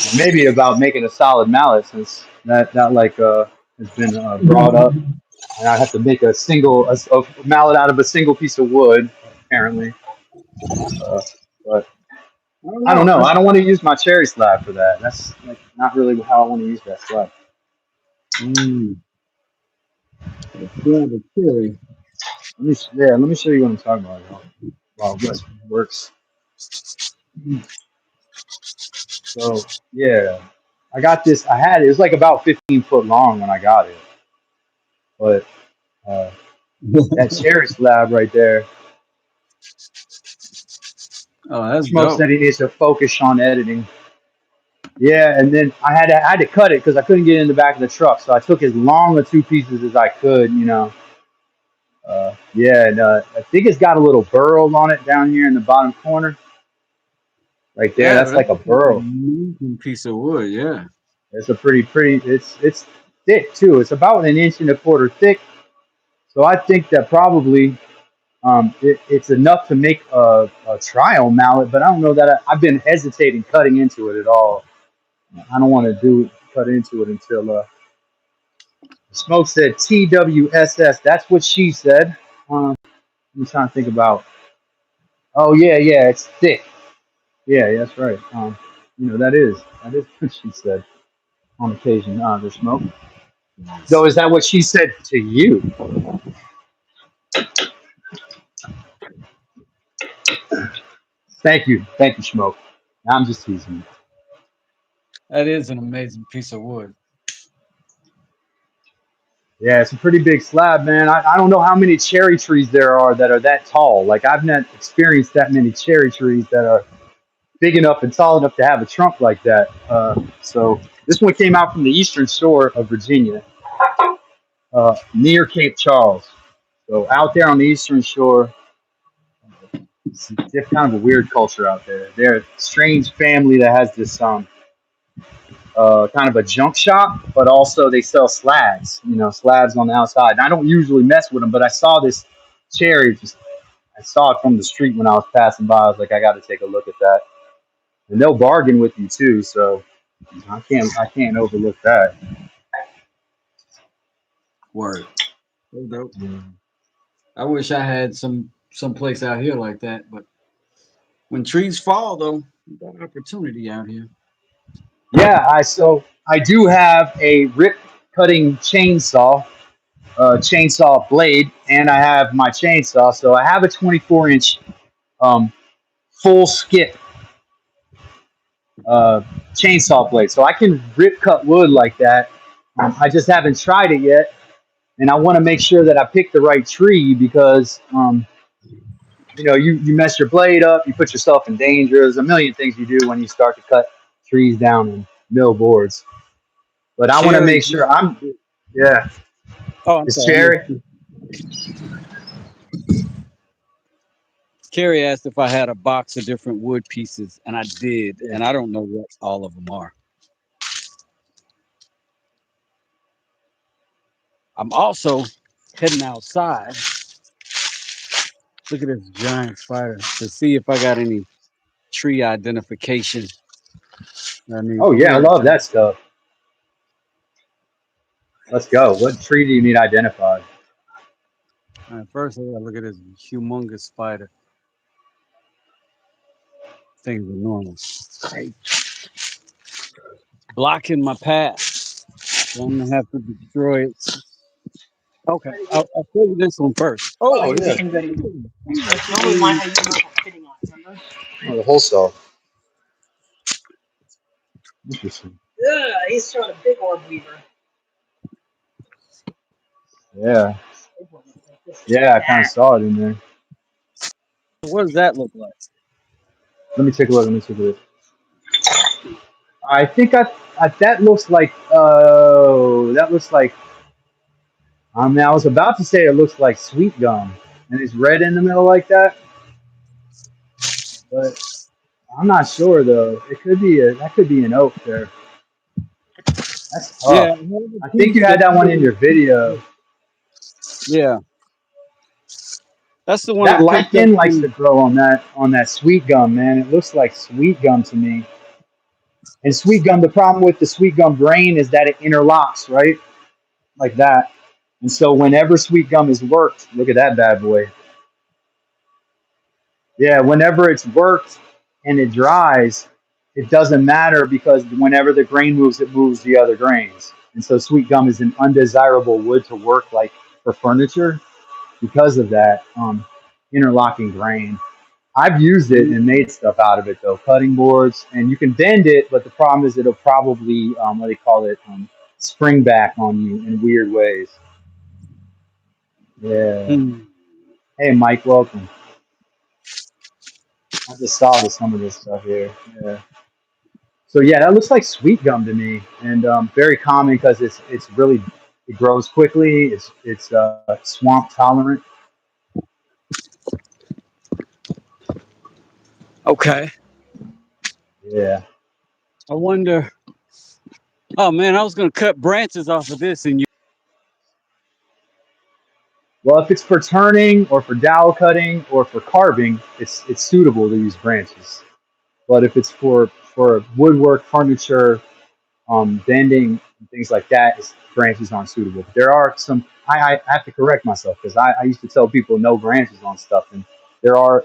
And maybe about making a solid mallet since that like has been brought up. And I have to make a mallet out of a single piece of wood, apparently. But I don't I don't know. know. I don't want to use my cherry slab for that. That's like not really how I want to use that slab. Mm. Yeah, the cherry. Let me show you what I'm talking about. Wow, what works. So yeah, I got this. I had it. It was like about 15 foot long when I got it, but uh, that cherry slab right there. Oh, that's Smoke dope. said he needs to focus on editing. Yeah, and then I had to cut it because I couldn't get in the back of the truck, so I took as long of two pieces as I could. Yeah, and I think it's got a little burl on it down here in the bottom corner, right there. Yeah, That's that's like a an burl. amazing piece of wood. Yeah. It's a pretty. It's thick too. It's about an inch and a quarter thick. So I think that probably it's enough to make a trial mallet, but I don't know that I've been hesitating cutting into it at all. I don't want to cut into it until Smoke said TWSS. That's what she said. I'm trying to think about. Oh yeah, it's thick. Yeah, that's right. That is what she said on occasion. The smoke. Nice. So is that what she said to you? Thank you, smoke. I'm just teasing you. That is an amazing piece of wood. Yeah, it's a pretty big slab, man. I don't know how many cherry trees there are that are that tall. Like I've not experienced that many cherry trees that are big enough and tall enough to have a trunk like that. So this one came out from the eastern shore of Virginia, near Cape Charles. So out there on the eastern shore, it's kind of a weird culture out there. They're a strange family that has this kind of a junk shop, but also they sell slabs. Slabs on the outside. And I don't usually mess with them, but I saw this cherry. I saw it from the street when I was passing by. I was like, I got to take a look at that. And they'll bargain with you too, so I can't overlook that. Word. So dope. Mm. I wish I had some place out here like that, but when trees fall though, you got opportunity out here. Yeah, I do have a rip cutting chainsaw blade, and I have my chainsaw. So I have a 24-inch um, full skip chainsaw blade, so I can rip cut wood like that. I just haven't tried it yet, and I want to make sure that I pick the right tree because you mess your blade up, you put yourself in danger. There's a million things you do when you start to cut trees down and mill boards. But I want to Cherry. make sure yeah, Oh, I'm it's sorry. I missed cherry. you. Carrie asked if I had a box of different wood pieces, and I did, Yeah. and I don't know what all of them are. I'm also heading outside. Look at this giant spider to see if I got any tree identification. I mean, Oh for yeah, I real, love John. that stuff. Let's go. What tree do you need identified? At first, I gotta look at this humongous spider. Things are normal. Hey, blocking my path. So I'm gonna have to destroy it. Okay, I'll show you this one first. I Oh, use the yeah. same that it's the only one I use for fitting on, remember? Oh, the whole saw. Interesting. Yeah, he's throwing a big orb weaver. Yeah. Big one. It's like this Yeah, I kind of fat. saw it in there. What does that look like? Let me take a look. Let me take a look. I think that looks like that looks like I was about to say it looks like sweet gum and it's red in the middle like that, but I'm not sure though. It could be that could be an oak there. That's Yeah, I tough. have a I think piece you had that's that one in really, your video. yeah, that's the one I That picked up lichen likes from. to grow on that sweet gum, man. It looks like sweet gum to me. And sweet gum, the problem with the sweet gum brain is that it interlocks, right? Like that. And so whenever sweet gum is worked, look at that bad boy. Yeah, whenever it's worked and it dries, it doesn't matter because whenever the grain moves, it moves the other grains. And so sweet gum is an undesirable wood to work like for furniture because of that interlocking grain. I've used it and made stuff out of it though, cutting boards, and you can bend it, but the problem is it'll probably what do they call it, spring back on you in weird ways. Yeah. Mm. Hey, Mike, welcome. I just saw some of this stuff here. Yeah. So yeah, that looks like sweet gum to me, and very common because it's really it grows quickly. It's swamp tolerant. Okay, Yeah. I wonder. Oh man, I was gonna cut branches off of this, and you. Well, if it's for turning or for dowel cutting or for carving, it's suitable to use branches. But if it's for woodwork, furniture, bending, and things like that, branches aren't suitable. But there are some. I have to correct myself because I used to tell people no branches on stuff, and there are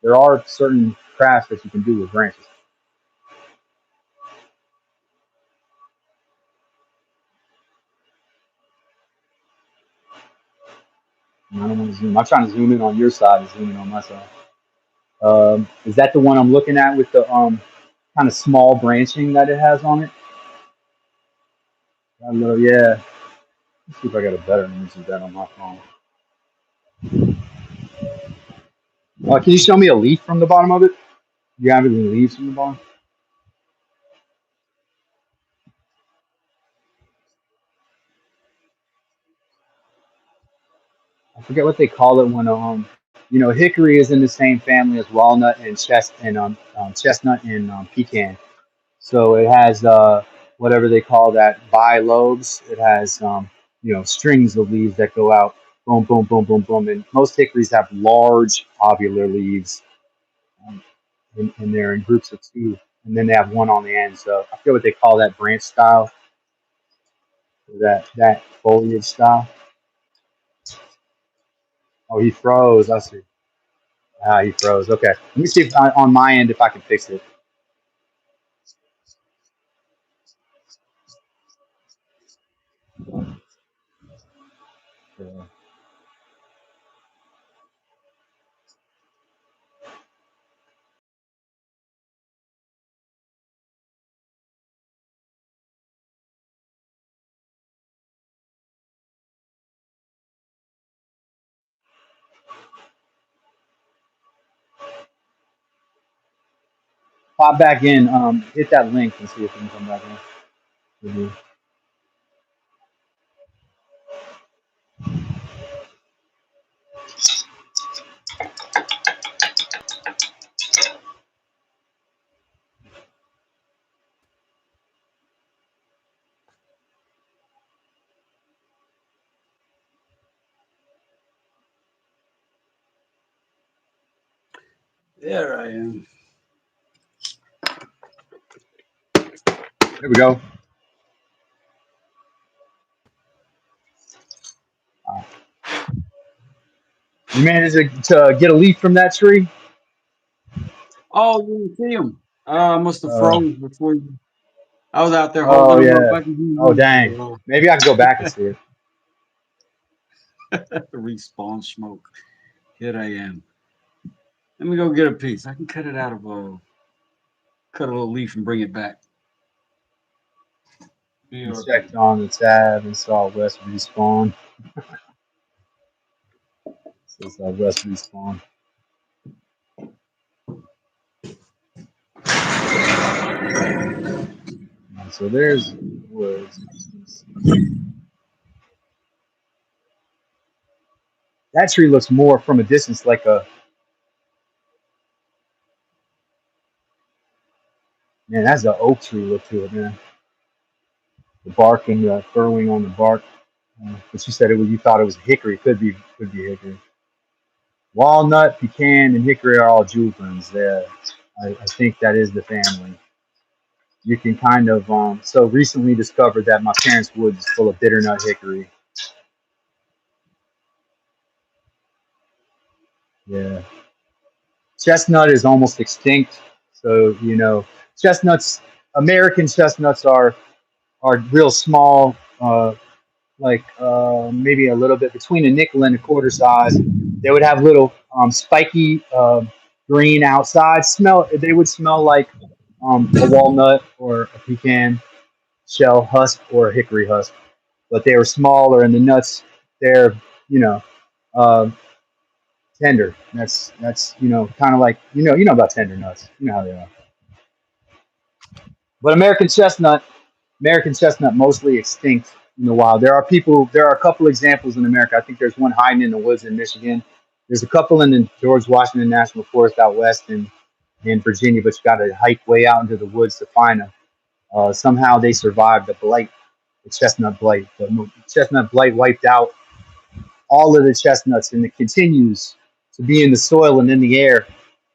there are certain crafts that you can do with branches. And I don't want to zoom. I'm trying to zoom in on your side and zoom in on my side. Is that the one I'm looking at with the kind of small branching that it has on it? That little, yeah. Let's see if I got a better image of that on my phone. Can you show me a leaf from the bottom of it? Do you have any leaves from the bottom? I forget what they call it when hickory is in the same family as walnut and chestnut and pecan. So it has whatever they call that bilobes. It has strings of leaves that go out, boom, boom, boom, boom, boom. And most hickories have large ovular leaves, um, and they're in groups of two, and then they have one on the end. So I forget what they call that branch style, that foliage style. Oh, he froze. I see. Ah, he froze. Okay, let me see if on my end if I can fix it. Uh, Pop back in. Hit that link and see if you can come back in. Mhm. There I am. There we go. You managed to get a leaf from that tree? Oh, you didn't see him. I must have Uh, froze before you. I was out there oh holding him up. yeah. I can Oh hear dang. you. Maybe I can go back and see it. Respawn smoke. Here I am. Let me go get a piece. I can cut it out of cut a little leaf and bring it back. I BRB. checked on the tab and saw West respawn. It says West respawn. So there's woods. That tree looks more from a distance like a man. That's an oak tree look to it, man. The bark and the furrowing on the bark. But you said it was. You thought it was hickory. Could be hickory. Walnut, pecan, and hickory are all juveniles. There, I think that is the family. You can kind of so recently discovered that my parents' woods is full of bitternut hickory. Yeah, chestnut is almost extinct. So chestnuts. American chestnuts are real small, like maybe a little bit between a nickel and a quarter size. They would have little spiky green outside. Smell. They would smell like a walnut or a pecan shell husk or a hickory husk, but they were smaller, and the nuts they're you know uh, tender. That's kind of like about tender nuts. You know how they are. But American chestnut mostly extinct in the wild. There are a couple examples in America. I think there's one hiding in the woods in Michigan. There's a couple in the George Washington National Forest out west in Virginia, but you got to hike way out into the woods to find them. Somehow they survived the blight, the chestnut blight. The chestnut blight wiped out all of the chestnuts, and it continues to be in the soil and in the air.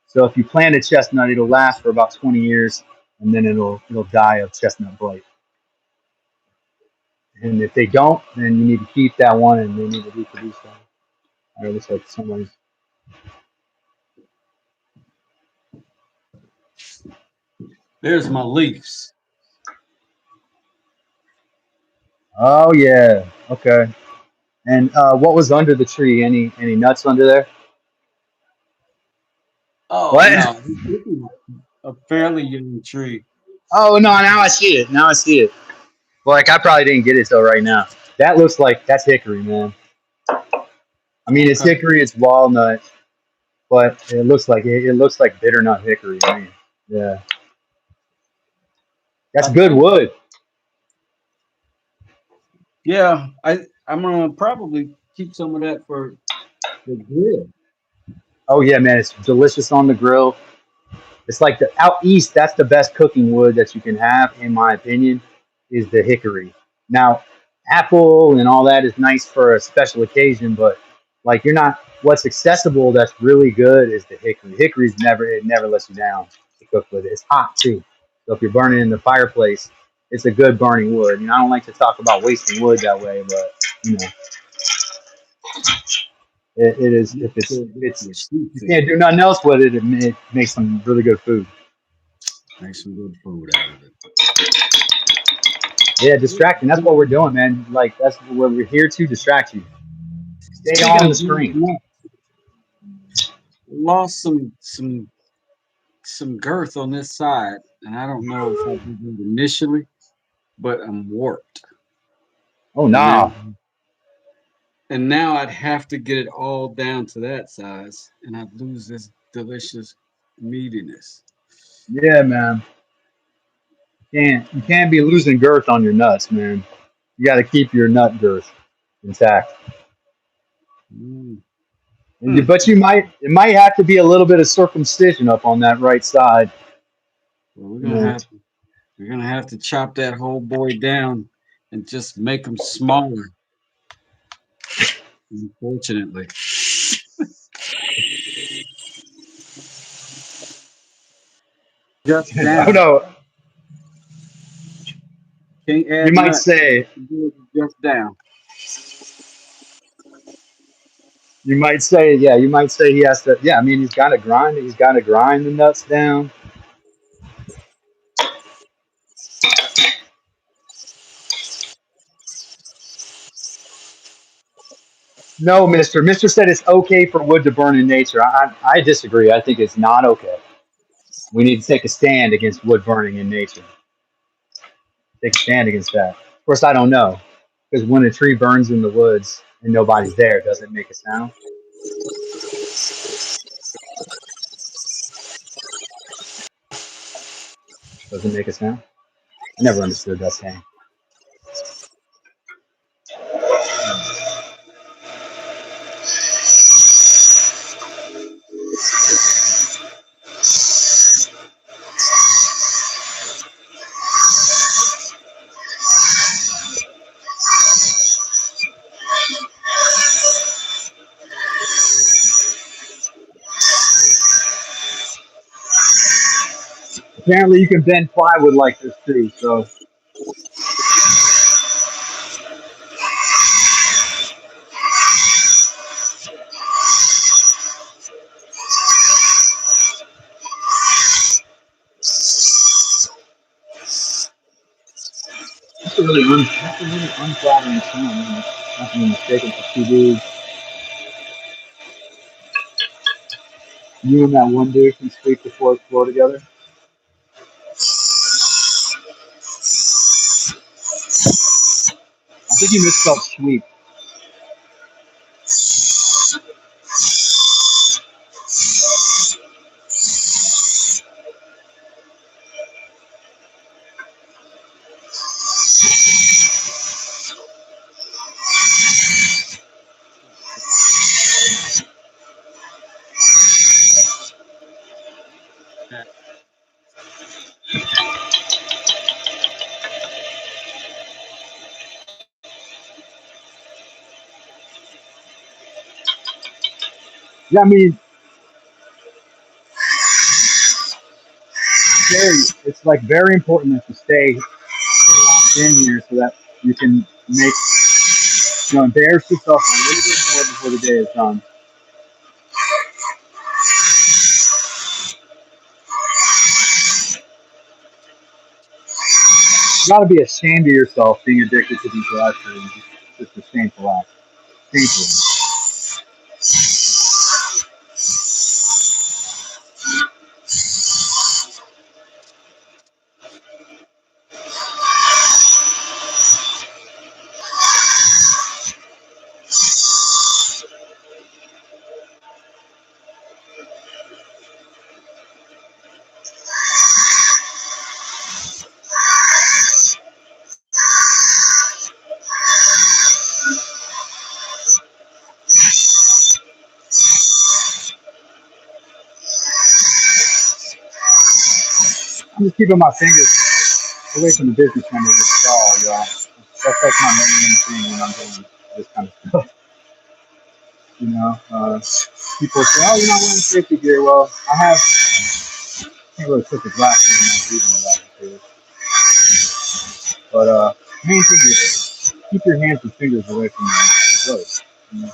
So if you plant a chestnut, it'll last for about 20 years, and then it'll die of chestnut blight. And if they don't, then you need to keep that one, and they need to reproduce that. All right, looks like somebody's. There's my leaves. Oh yeah, okay. And what was under the tree? Any nuts under there? Oh What? no, this is a fairly young tree. Oh no! Now I see it. Now I see it. Well, like I probably didn't get it till right now. That looks like that's hickory, man. I mean, it's Okay. hickory, it's walnut, but it looks like bitter nut hickory. Man. Yeah, that's I good think wood. yeah, I'm gonna probably keep some of that for the grill. Oh yeah, man, it's delicious on the grill. It's like the out east. That's the best cooking wood that you can have, in my opinion, is the hickory. Now, apple and all that is nice for a special occasion, but like you're not. What's accessible that's really good is the hickory. Hickory's never lets you down to cook with it. It's hot too, so if you're burning in the fireplace, it's a good burning wood. I don't like to talk about wasting wood that way, but you know, it is I'm if it's gonna if get it's you a sweet you thing. can't do nothing else with it. It makes some really good food. Make some good food out of it. Yeah, distracting. That's what we're doing, man. Like that's what we're here to distract you. Stay Speaking on of the screen. nuts, lost some girth on this side, and I don't know if I did it initially, but I'm warped. Oh And now nah. and now I'd have to get it all down to that size, and I'd lose this delicious meatiness. Yeah, man. You can't be losing girth on your nuts, man. You got to keep your nut girth intact. Mm. Hmm. But it might have to be a little bit of circumcision up on that right side. Well, You know. we're gonna have to chop that whole boy down and just make him smaller. Unfortunately, just Oh down. no. Can't You add might nuts. say Do it just down. You might say, yeah, you might say he has to. Yeah, I mean, he's got to grind. He's got to grind the nuts down. No, Mister. Mister said it's okay for wood to burn in nature. I disagree. I think it's not okay. We need to take a stand against wood burning in nature. Take a stand against that. Of course, I don't know because when a tree burns in the woods and nobody's there, does it make a sound? Does it make a sound? I never understood that saying. Apparently, you can bend plywood like this too. So that's a really unflattering sound. Isn't it? Nothing mistaken for two dudes. You and that one dude can sweep the fourth floor together. I think you misspelled sweep. Yeah, I mean, very. It's like very important that you stay in here so that you can make, embarrass yourself a little bit more before the day is done. You got to be ashamed of yourself being addicted to these live streams. It's just a shameful act. Shameful. I'm just keeping my fingers away from the business end of this saw, y'all. That's like my main thing when I'm doing this kind of stuff. People say, "Oh, you're not wearing safety gear." Well, can't really put the glass in my breathing but main thing is keep your hands and fingers away from the road. You know?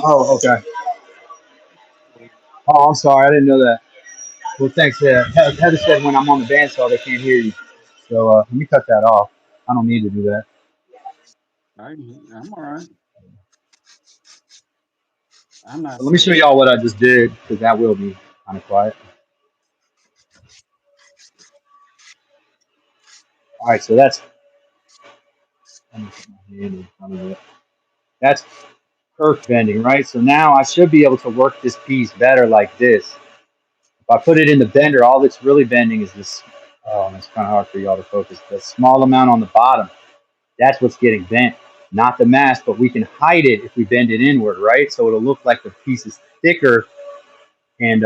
Oh, okay. Oh, I'm sorry, I didn't know that. Well, thanks. Heather said when I'm on the bandsaw, they can't hear you. So let me cut that off. I don't need to do that. I'm all right. I'm not But let me show saying. y'all what I just did because that will be kind of quiet. All right, so let me put my hand in front of it. That's kerf bending, right? So now I should be able to work this piece better like this. If I put it in the bender, all that's really bending is this. Oh, it's kind of hard for y'all to focus. The small amount on the bottom, that's what's getting bent, not the mass, but we can hide it if we bend it inward, right? So it'll look like the piece is thicker and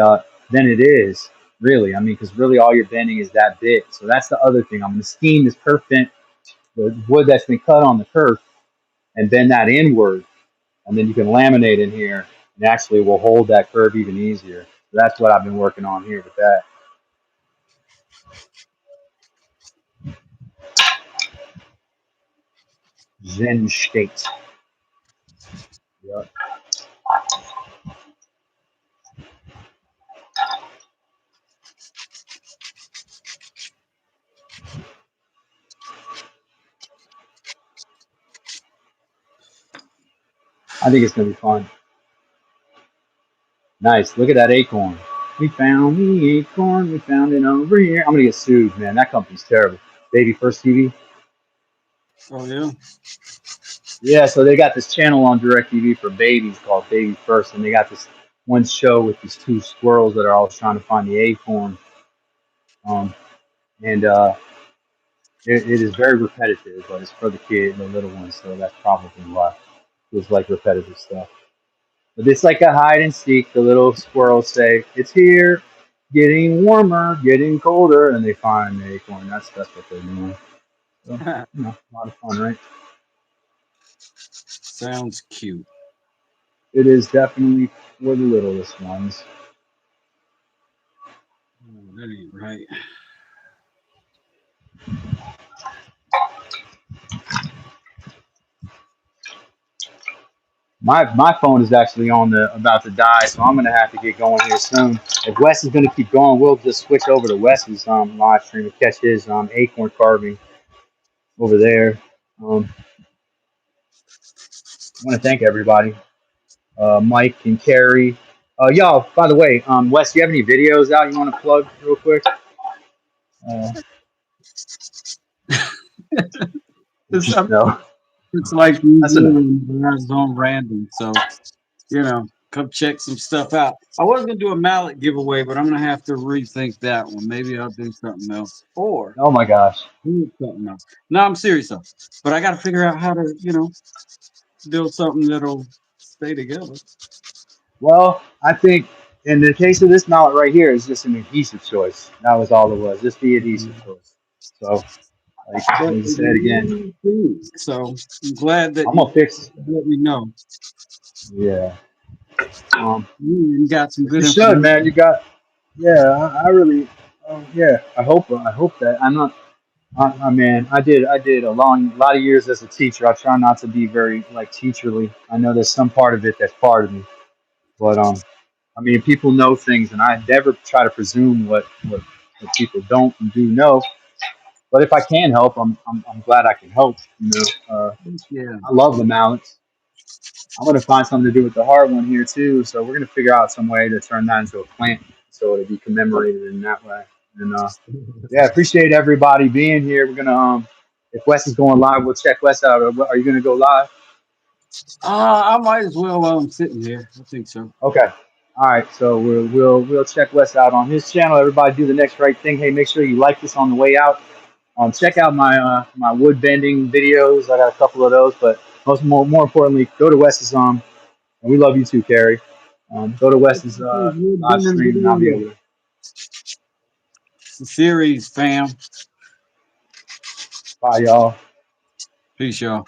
than it is, really. I mean, because really all you're bending is that bit. So that's the other thing. I'm going to steam this kerf bent, the wood that's been cut on the kerf, and bend that inward. and then you can laminate in here, and actually will hold that curve even easier. So that's what I've been working on here with that. Zen State. Yep. I think it's gonna be fun. Nice. Look at that acorn. We found the acorn. We found it over here. I'm gonna get sued, man. That company's terrible. Baby First TV. Oh yeah. Yeah, so they got this channel on DirecTV for babies called Baby First, and they got this one show with these two squirrels that are always trying to find the acorn. Um, and it is very repetitive, but it's for the kid, the little ones, so that's probably why it's like repetitive stuff. But it's like a hide and seek. The little squirrels say, "It's here, getting warmer, getting colder," and they find the acorn. That's what they're doing. So, a lot of fun, right? Sounds cute. It is definitely for the littlest ones. Oh, that ain't right. My phone is actually on the about to die, so I'm gonna have to get going here soon. If Wes is gonna keep going, we'll just switch over to Wes's live stream and catch his acorn carving over there. I want to thank everybody, Mike and Carrie. Y'all, by the way, Wes, do you have any videos out you want to plug real quick? It's, No, it's like that's enough. it's on random, so come check some stuff out. I was gonna do a mallet giveaway, but I'm gonna have to rethink that one. Maybe I'll do something else, or Oh my gosh. do something else. No, I'm serious though. But I got to figure out how to, build something that'll stay together. Well, I think in the case of this mallet right here, it's just an adhesive choice. That was all it was, just the adhesive choice. So, like But you said again, so I'm glad that I'm you gonna fix. let me know. Yeah. You got some You good should, information. man. You got. Yeah, I really. Yeah, I hope. I hope that I'm not. Man, I did a lot of years as a teacher. I try not to be very like teacherly. I know there's some part of it that's part of me, but I mean, people know things, and I never try to presume what people don't and do know. But if I can help, I'm glad I can help. Yeah. I love the mallets. I'm gonna find something to do with the hard one here too. So we're gonna figure out some way to turn that into a plant, so it'll be commemorated in that way. And yeah, appreciate everybody being here. We're gonna if Wes is going live, we'll check Wes out. Are you gonna go live? I might as well while I'm sitting here. I think so. Okay. All right. So we'll check Wes out on his channel. Everybody do the next right thing. Hey, make sure you like this on the way out. Check out my wood bending videos. I got a couple of those, but more importantly, go to Wes's and we love you too, Carrie. Go to Wes's live stream, and I'll be able to. It's a series, fam. Bye, y'all. Peace, y'all.